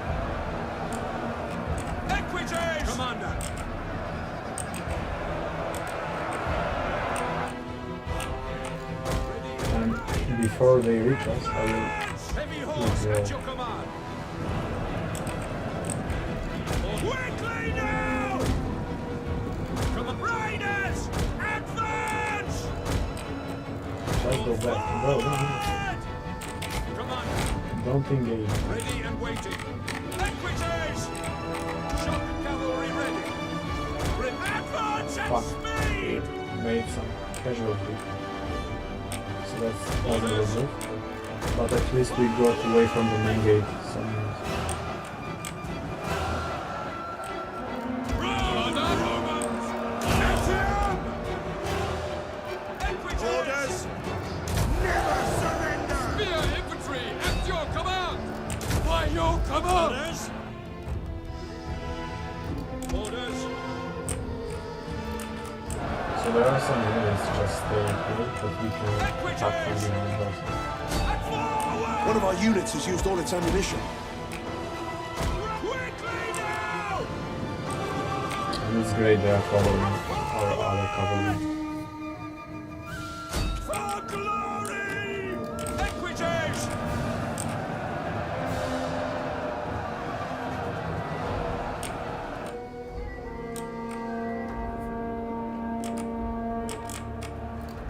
Equities! Commander! And before they reach us, I Heavy horse Yeah. at your command. Quickly now! Come on, riders! Advance! will just go back. No, Forward! Commander, don't engage. ready and waiting. Equities! Shock cavalry ready. Advance at Fuck. speed! Made some casualty. So that's positive. But at least we got away from the main gate. Some Run, Romans! Get him! Equities! Orders! Never surrender! Spear infantry at your command. By your command! Orders! So So there are some units just staying here, but we can attack from behind also. One of our units has used all its ammunition. And it's great they are following our other cavalry. For glory! Equities!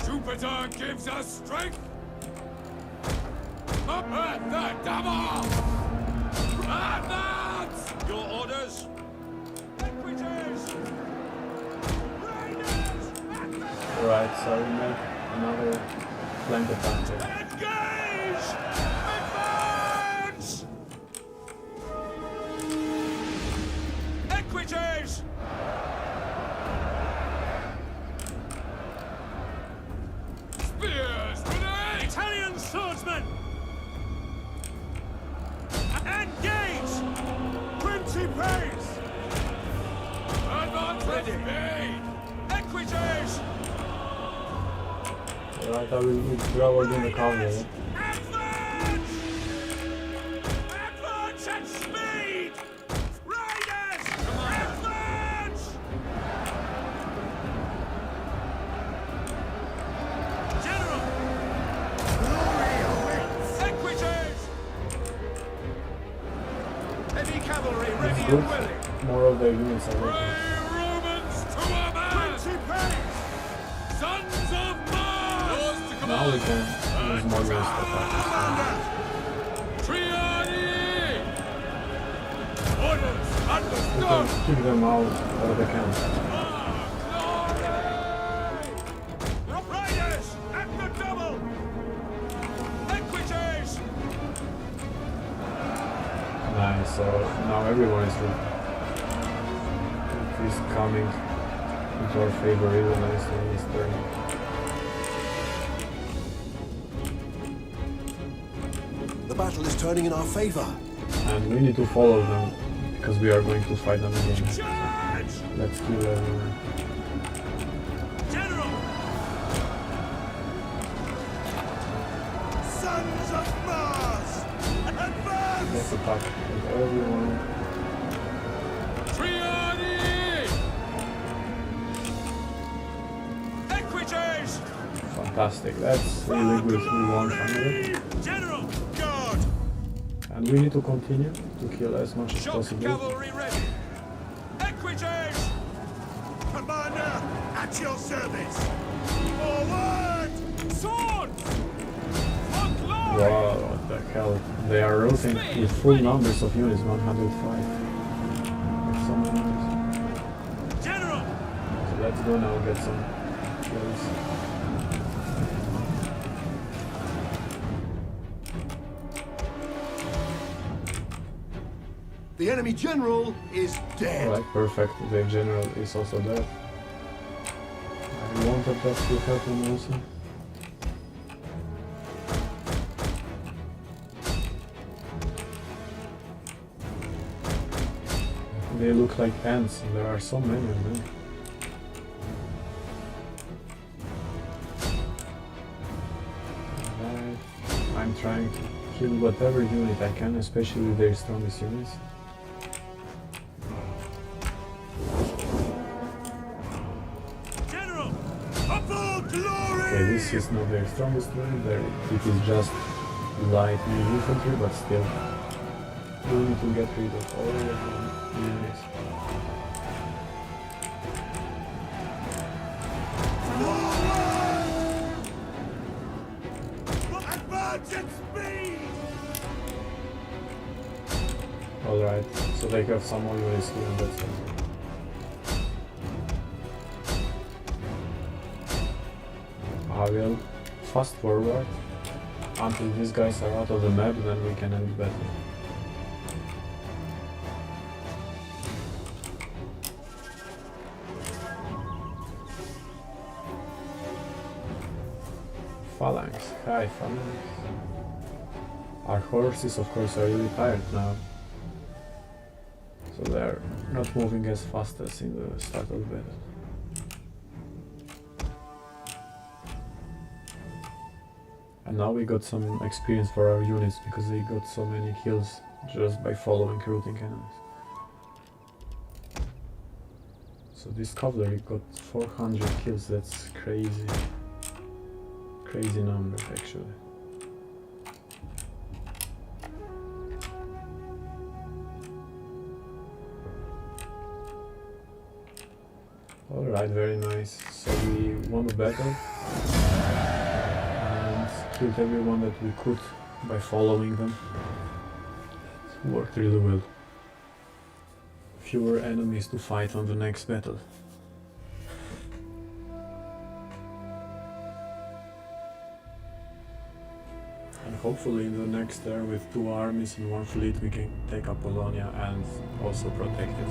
Jupiter gives us strength! Up at the double! Advance! Your orders? Equities! Raiders! Right, so we make another flank attack here. Engage! Advance! Equities! Spears! Grenades! Italian swordsmen! Engage! Principes! Advance ready! Equities! Right, I will withdraw again the cavalry. Advance! Advance at speed! Riders! Advance! General! Glory awaits! Equities! Heavy cavalry ready It's and good. willing! More of their units are working. Pray Romans to a man! Principes! Sons of Mars! Yours to Now we can use more units to attack. Triadi! Orders We can understood! kick them out of the camp. Riders at the double! Equities! Nice, so now everyone is with. He's coming into our favor really nicely in this turn. The battle is turning in our favor. And we need to follow them because we are going to fight them again. Charge! Let's kill everyone. General! Sons of Mars! Advance! Let's attack with everyone. Triadi! Equities! Fantastic, that's really good. We won finally. General! Guard! And we need to continue to kill as much as Shock possible. cavalry ready! Equities! Commander, at your service! Forward! Swords! For glory! Wow, what the hell. They are routing with full numbers of units, 105. With some numbers. General! So let's go now get some kills. The enemy general is dead. Alright, perfect. The general is also dead. I wanted that to happen also. They look like ants, and there are so many of them. Alright, I'm trying to kill whatever unit I can, especially their strongest units. General! Up for glory! Okay, this is not their strongest unit, it is just light infantry, but still. We need to get rid of all of the units. Advance at speed! Alright, so they have some more units here on that side. I will fast forward until these guys are out of the map, then we can end battle. Phalanx, hi phalanx. Our horses of course are really tired now. So they're not moving as fast as in the start of battle. And now we got some experience for our units because they got so many kills just by following routing enemies. So this cavalry got 400 kills, that's crazy. Crazy number actually. Alright, very nice. So we won the battle and killed everyone that we could by following them. It worked really well. Fewer enemies to fight on the next battle. And hopefully in the next era with 2 armies and 1 fleet we can take Apollonia and also protect it.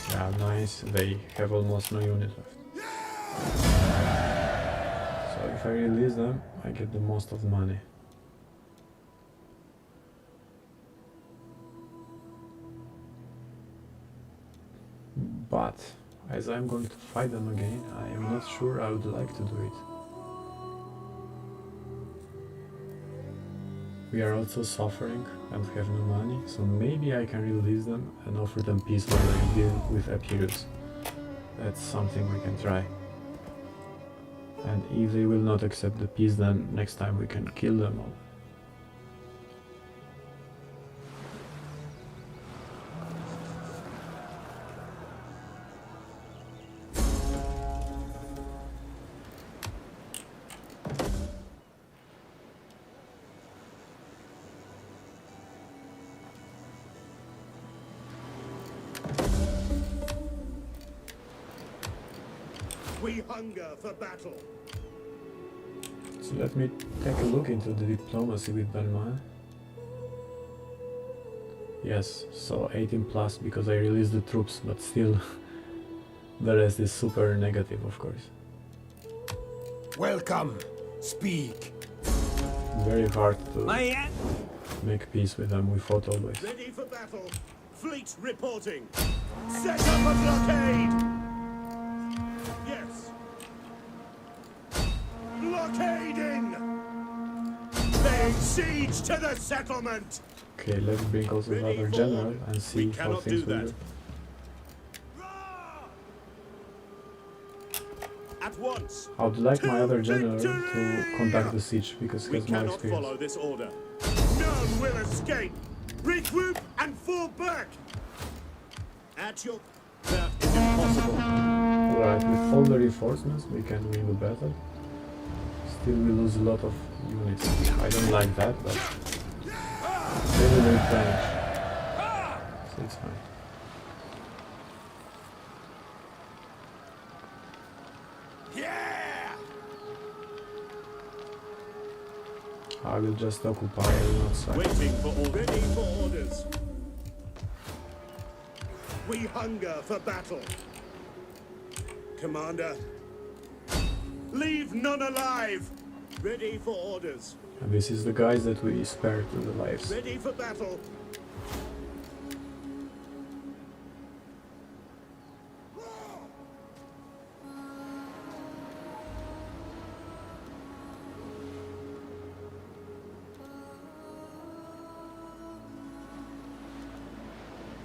Yeah, nice, they have almost no unit left. So if I release them, I get the most of the money. But as I'm going to fight them again, I am not sure I would like to do it. We are also suffering and have no money, so maybe I can release them and offer them peace while they deal with Epirus. That's something we can try. And if they will not accept the peace, then next time we can kill them all. We hunger for battle. So let me take a look into the diplomacy with Belmont. Yes, so 18 plus because I released the troops, but still the rest is super negative, of course. Welcome. Speak. Very hard to make peace with them, we fought always. Ready for battle. Fleet reporting. Set up a blockade. Yes. Blockading. Laying siege to the settlement. Okay, let's bring also the other general and see how things will go. At once. I would like my other general to conduct the siege because he We has more cannot experience. follow this order. None will escape. Regroup and fall back. At your... That is impossible. Alright, with all the reinforcements we can win the battle. Still we lose a lot of units. I don't like that, but they will replenish. So it's fine. Yeah! I will just occupy, I will not sack. Waiting for orders. Ready for orders. We hunger for battle. Commander. Leave none alive. Ready for orders. And this is the guys that we spared to the lives. Ready for battle.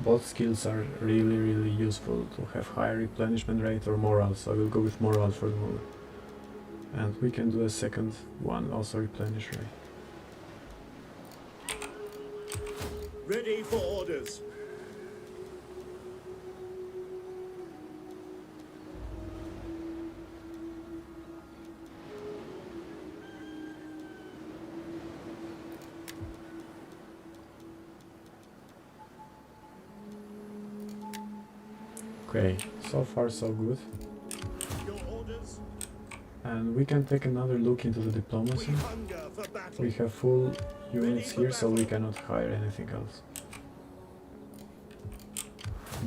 Both skills are really useful to have higher replenishment rate or morale, so I will go with morale for the moment. And we can do a second one, also replenish rate. Ready for orders. Okay, so far so good. Your orders. And we can take another look into the diplomacy. We hunger for battle. We have full units here, so we cannot hire anything else.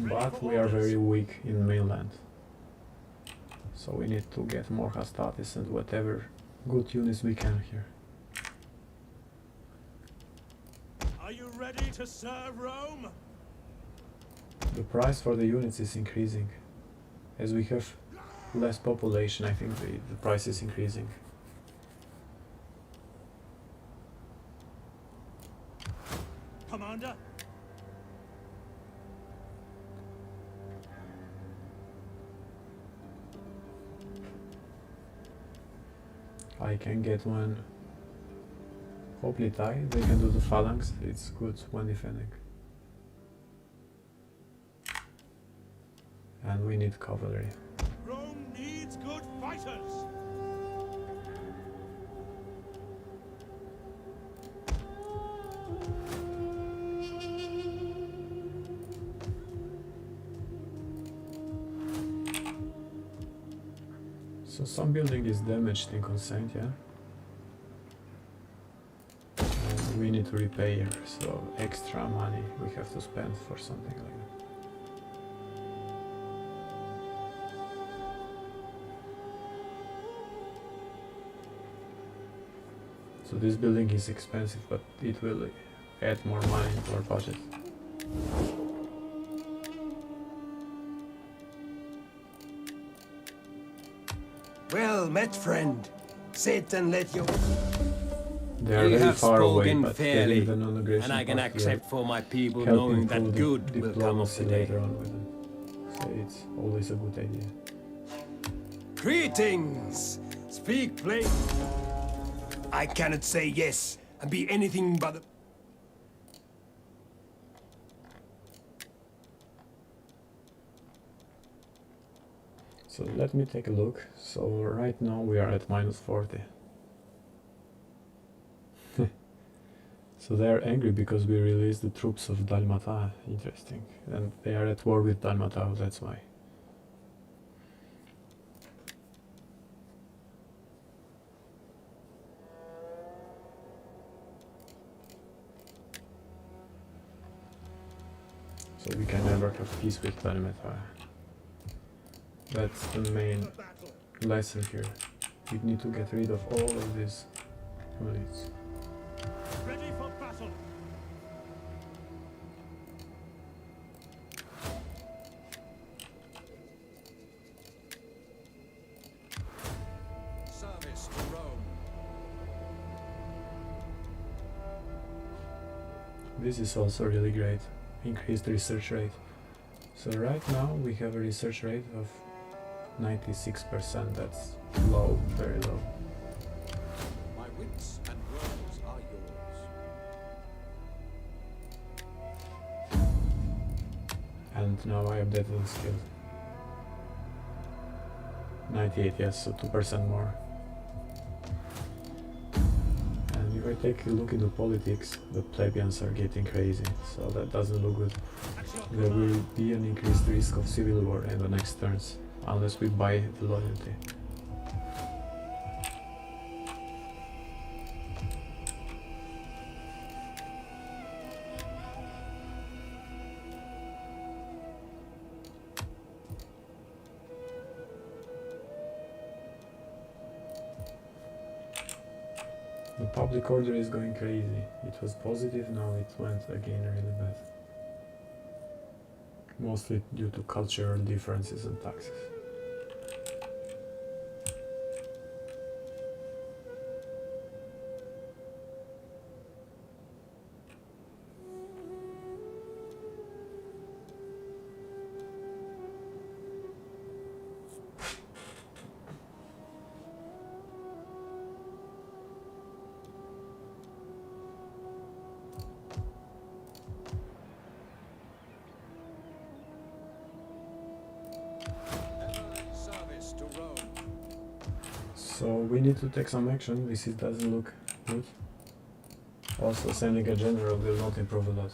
But we are very weak in mainland. So we need to get more Hastatis and whatever good units we can here. Are you ready? to serve Rome? The price for the units is increasing. As we have less population, I think the price is increasing. Commander? I can get one hoplite, they can do the phalanx, it's good when defending. And we need cavalry. Rome needs good fighters. So some building is damaged in consent, yeah? And we need to repair, so extra money we have to spend for something like that. So this building is expensive, but it will add more money to our budget. Well met, friend. Sit and let your... They are You very have far away, spoken but fairly, getting the non-aggression and I can part will accept for my people help knowing improve that the good will come of diplomacy the day. later on with them. So it's always a good idea. Greetings! Speak plain. I cannot say yes and be anything but a... So let me take a look. So right now we are at -40. So they are angry because we released the troops of Dalmata. Interesting. And they are at war with Dalmata, that's why. So we can never have peace with Dalmata. That's the main lesson here. We need to get rid of all of these units. Ready for battle. Service to Rome. This is also really great. Increased research rate. So right now we have a research rate of 96%. That's low, very low. My wits and words are yours. And now I updated the skill. 98, yes, so 2% more. And if I take a look into politics, the plebeians are getting crazy, so that doesn't look good. There will be an increased risk of civil war in the next turns, unless we buy the loyalty. The public order is going crazy. It was positive, now it went again really bad. Mostly due to cultural differences and taxes. Service to Rome. So we need to take some action. This doesn't look good. Also, sending a general will not improve a lot.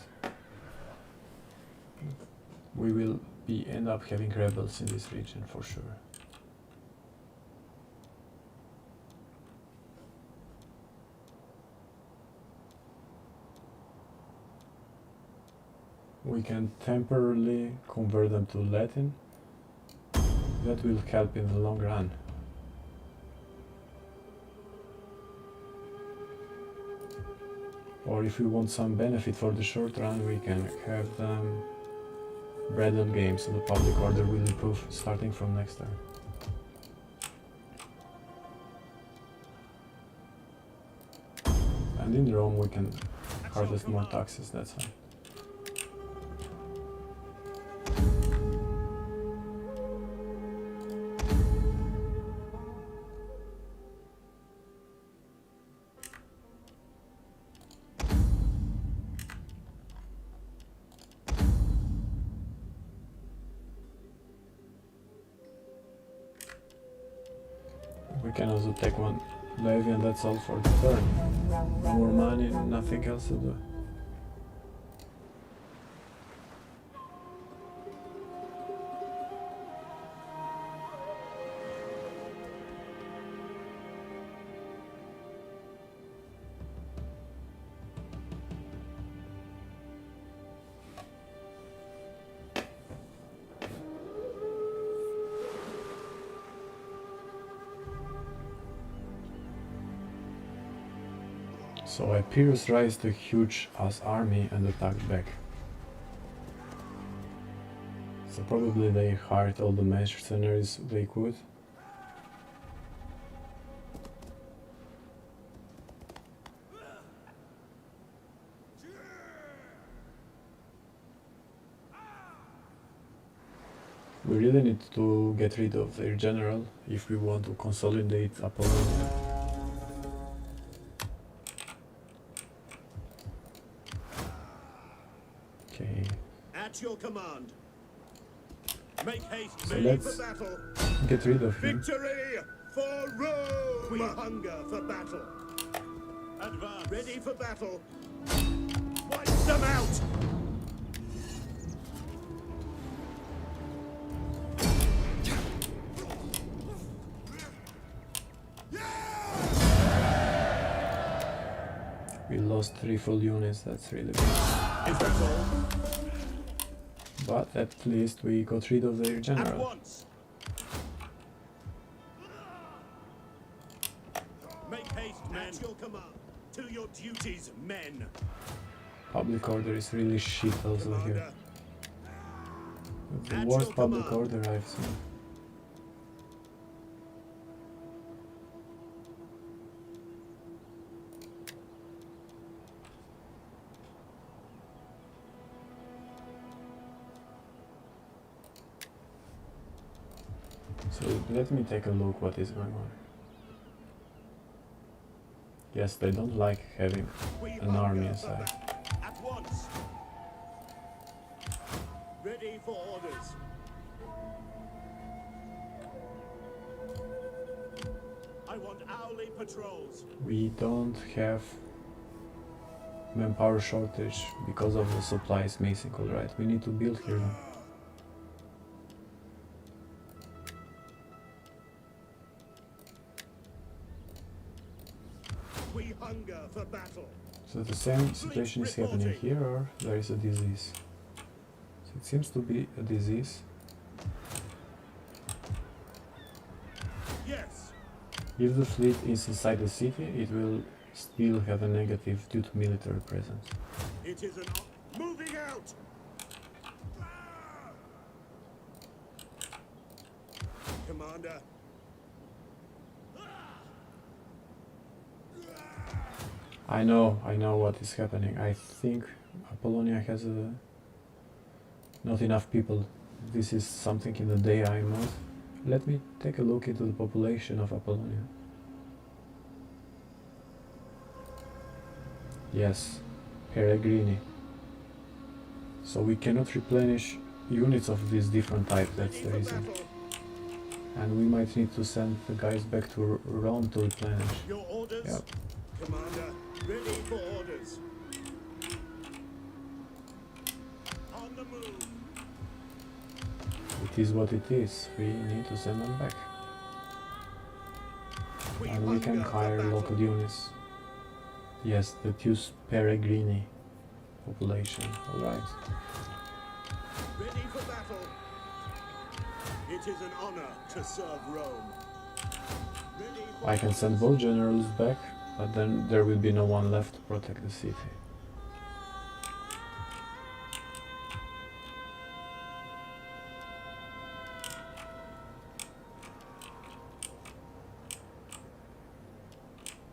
We will end up having rebels in this region for sure. We can temporarily convert them to Latin. That will help in the long run. Or if we want some benefit for the short run, we can have them bred on game, so the public order will improve starting from next turn. And in Rome we can harvest more taxes, that's fine. We can also take one levy and that's all for the turn. No more money, nothing else to do. So Epirus raised a huge ass army and attacked back. So probably they hired all the mercenaries they could. We really need to get rid of their general if we want to consolidate Apollonia. Okay. At your command. Make haste, So ready let's for battle. get rid of him. Victory for Rome! We hunger for battle. Advance. Ready for battle. Wipe them out! We lost 3 full units, that's really bad. Is that all? But at least we got rid of their At general. once. Make haste, men. At your command. To your duties, men. Public order is really shit also here. Commander. It's the At worst your public command. order I've seen. So let me take a look what is going on. Yes, they don't like having We an hunger army for inside. battle. At once. Ready for orders. I want hourly patrols. We don't have manpower shortage because of the supplies missing, alright? We need to build here now. We hunger for battle. So the same situation is happening here, or there is a disease? So it seems to be a disease. Yes. If the fleet is inside the city, it will still have a negative due to military presence. It is an moving out. Commander. I know what is happening. I think Apollonia has not enough people. This is something in the DEI mode. Let me take a look into the population of Apollonia. Yes, Peregrini. So we cannot replenish units of this different type, that's the Ready for reason. battle. And we might need to send the guys back to Rome to replenish. Your orders. Yep. Commander, ready for orders. On the move. It is what it is. We need to send them back. And we can hunger for hire battle. local units. Yes, the Tius Peregrini population. Alright. Ready for battle. It is an honor to serve Rome. Ready for I can send both generals back But then there will be no one left to protect the city.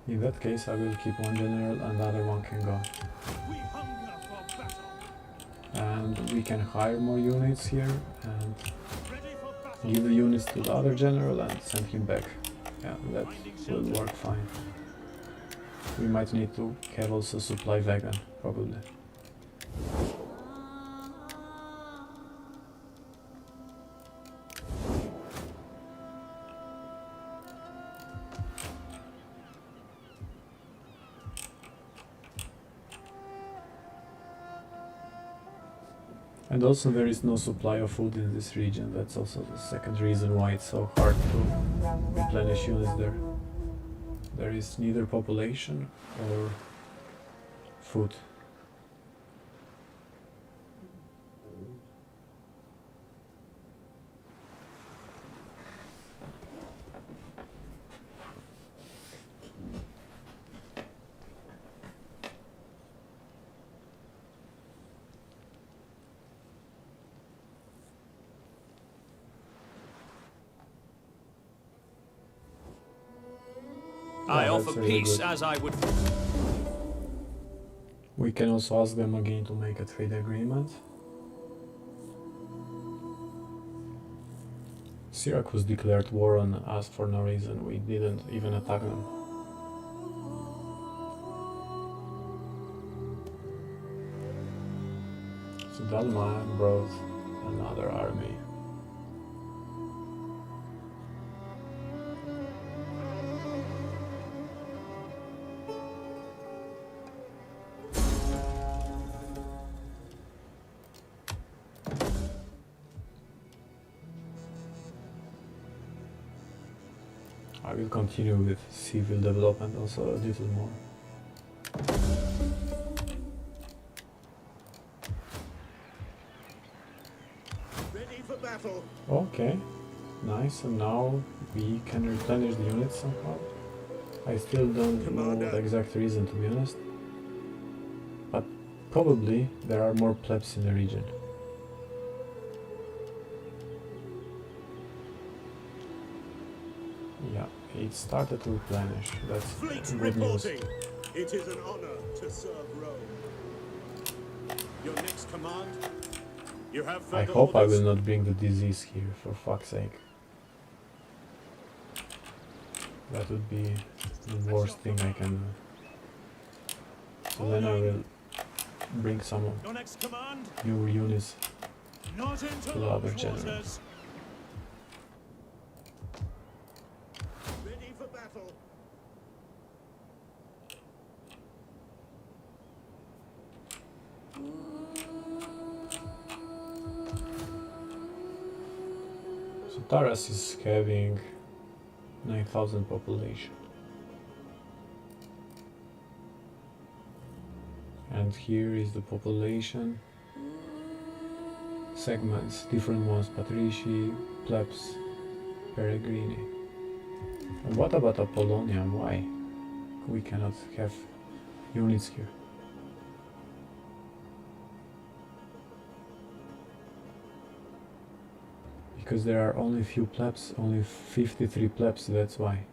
In that case, I will keep one general and the other one can go. We hunger for battle. And we can hire more units here and Ready for battle. give the units to the other general and send him back. Yeah, that will work fine. We might need to have also supply wagon, probably. And also there is no supply of food in this region. That's also the second reason why it's so hard to replenish units there. There is neither population or food. I Yeah, offer that's really peace good. as I would. We can also ask them again to make a trade agreement. Syracuse declared war on us for no reason. We didn't even attack them. So Dalma brought another army. I will continue with civil development also a little more. Ready for battle. Okay, nice, and now we can replenish the units somehow. I still don't know Commander. the exact reason, to be honest. But probably there are more plebs in the region. Yeah, it started to replenish. That's Fleet good news. reporting. It is an honor to serve Rome. Your next command? You have I further hope I orders? will not bring the disease here, for fuck's sake. That would be the worst thing I can do. So then I will bring some Your next command? new units. Not into To the other Rome's general. waters. Ready for battle. So Taras is having 9,000 population. And here is the population segments, different ones: Patrici, Plebs, Peregrini. And what about Apollonia? Why we cannot have units here? Because there are only few plebs, only 53 plebs, that's why.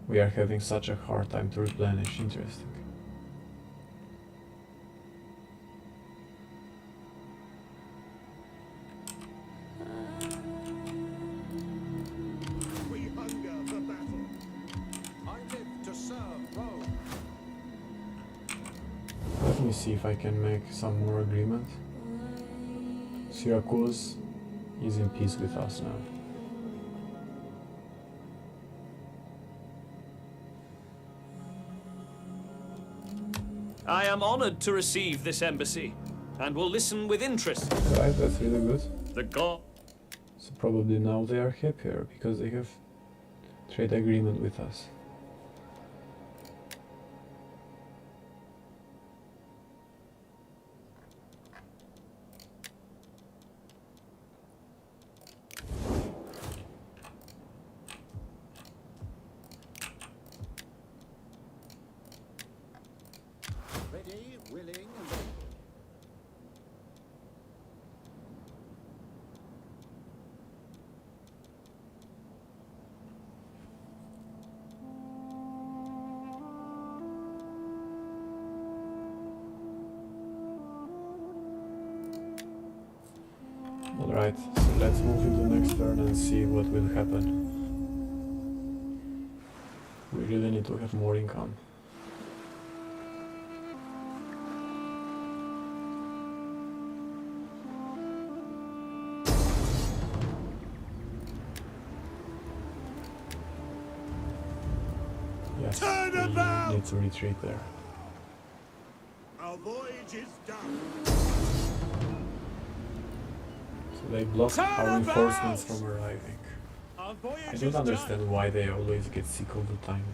We are having such a hard time to replenish. Interesting. We hunger for battle. I live to serve Rome. Let me see if I can make some more agreement. Syracuse is in peace with us now. I am honored to receive this embassy, and will listen with interest. Right, that's really good. The god. So probably now they are happier because they have trade agreement with us. Right, so let's move into the next turn and see what will happen. We really need to have more income. Yes, we need to retreat there. Our voyage is done. So they block our reinforcements from arriving. Our voyage I is don't done. understand why they always get sick all the time.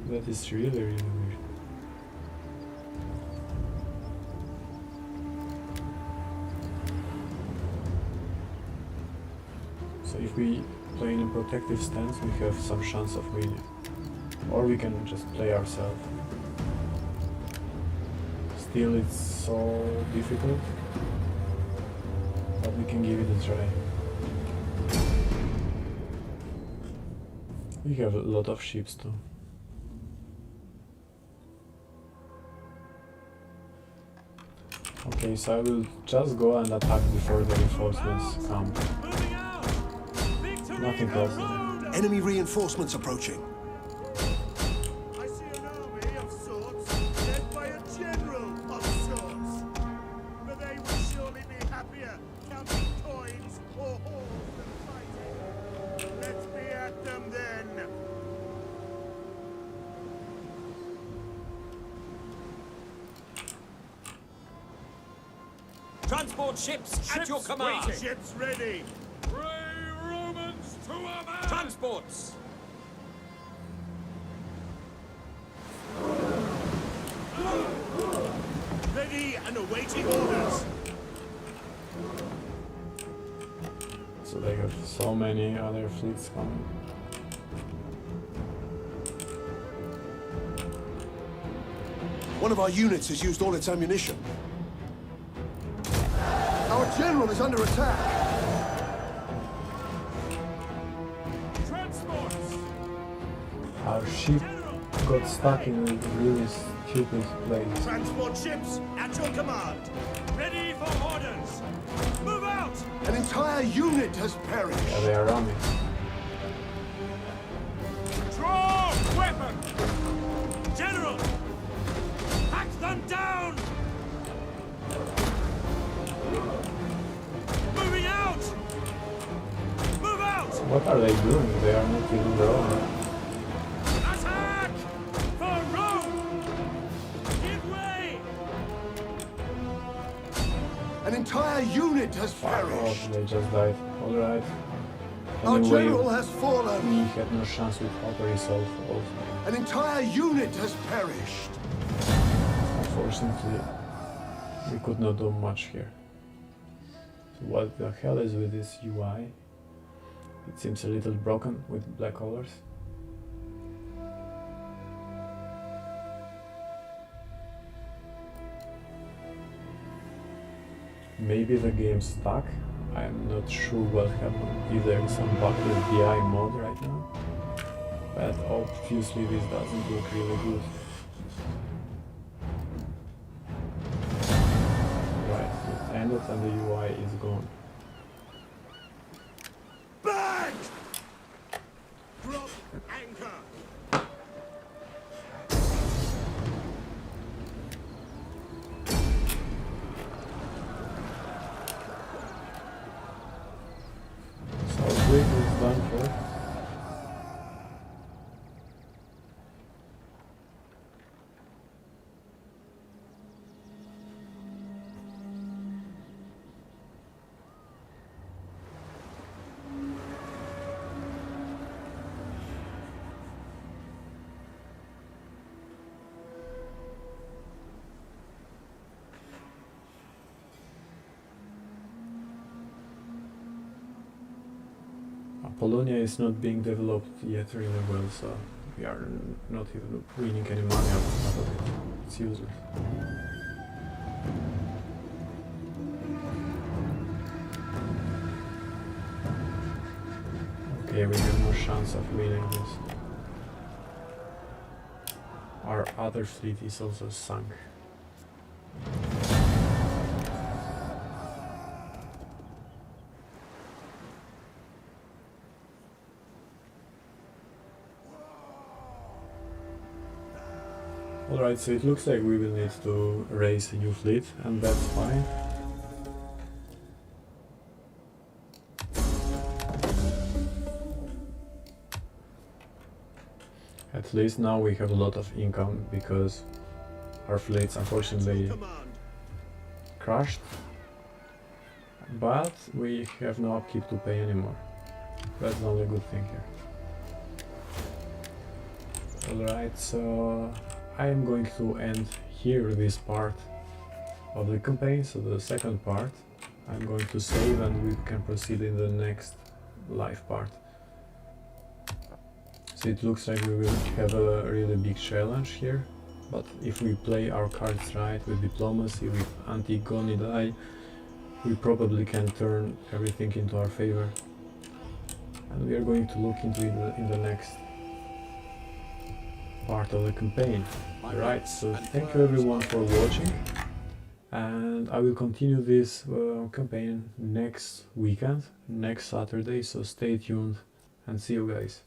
That is really, really weird. So if we play in a protective stance, we have some chance of winning. Or we can just play ourselves. Still, it's so difficult, but we can give it a try. We have a lot of ships too. Okay, so I will just go and attack before the reinforcements come. Moving out. Victory Nothing the else. road. Enemy reinforcements approaching. I see an army of sorts, led by a general of sorts. But they will surely be happier counting coins or hordes than fighting. Let's be at them then. Transport ships at your command. Ships ready. Brave Romans to a man. Transports. Ready and awaiting orders. So they have so many other fleets coming. One of our units has used all its ammunition. Our general is under attack. Transports. Our ship got stuck in a really stupid place. Transport ships at your command. Ready for orders. Move out. An entire unit has perished. Yeah, they are running. Draw weapon. General. Hack them down. Moving out. Move out. What are they doing? They are not even growing. Attack! For Rome! Give way! An entire unit has Oh, perished. they just died. Alright. Our Anyway, general has fallen. we had no chance with auto resolve also. An entire unit has perished. Unfortunately, we could not do much here. So what the hell is with this UI? It seems a little broken with black colors. Maybe the game's stuck. I'm not sure what happened. If there is some bug with DEI mode right now. But obviously this doesn't look really good. Right, it ended and the UI is gone. Back! Drop anchor. So quick is done for. Polonia is not being developed yet really well, so we are not even winning any money out of it. It's useless. Okay, we have no chance of winning this. Our other fleet is also sunk. Alright, so it looks like we will need to raise a new fleet, and that's fine. At least now we have a lot of income, because our fleets unfortunately crashed. But we have no upkeep to pay anymore. That's the only good thing here. Alright, so I am going to end here this part of the campaign, so the second part. I'm going to save and we can proceed in the next live part. So it looks like we will have a really big challenge here, but if we play our cards right with diplomacy, with anti-Gonidai, we probably can turn everything into our favor. And we are going to look into it in the next part of the campaign. Right, so thank you everyone for watching, and I will continue this campaign next weekend, next Saturday, so stay tuned and see you guys.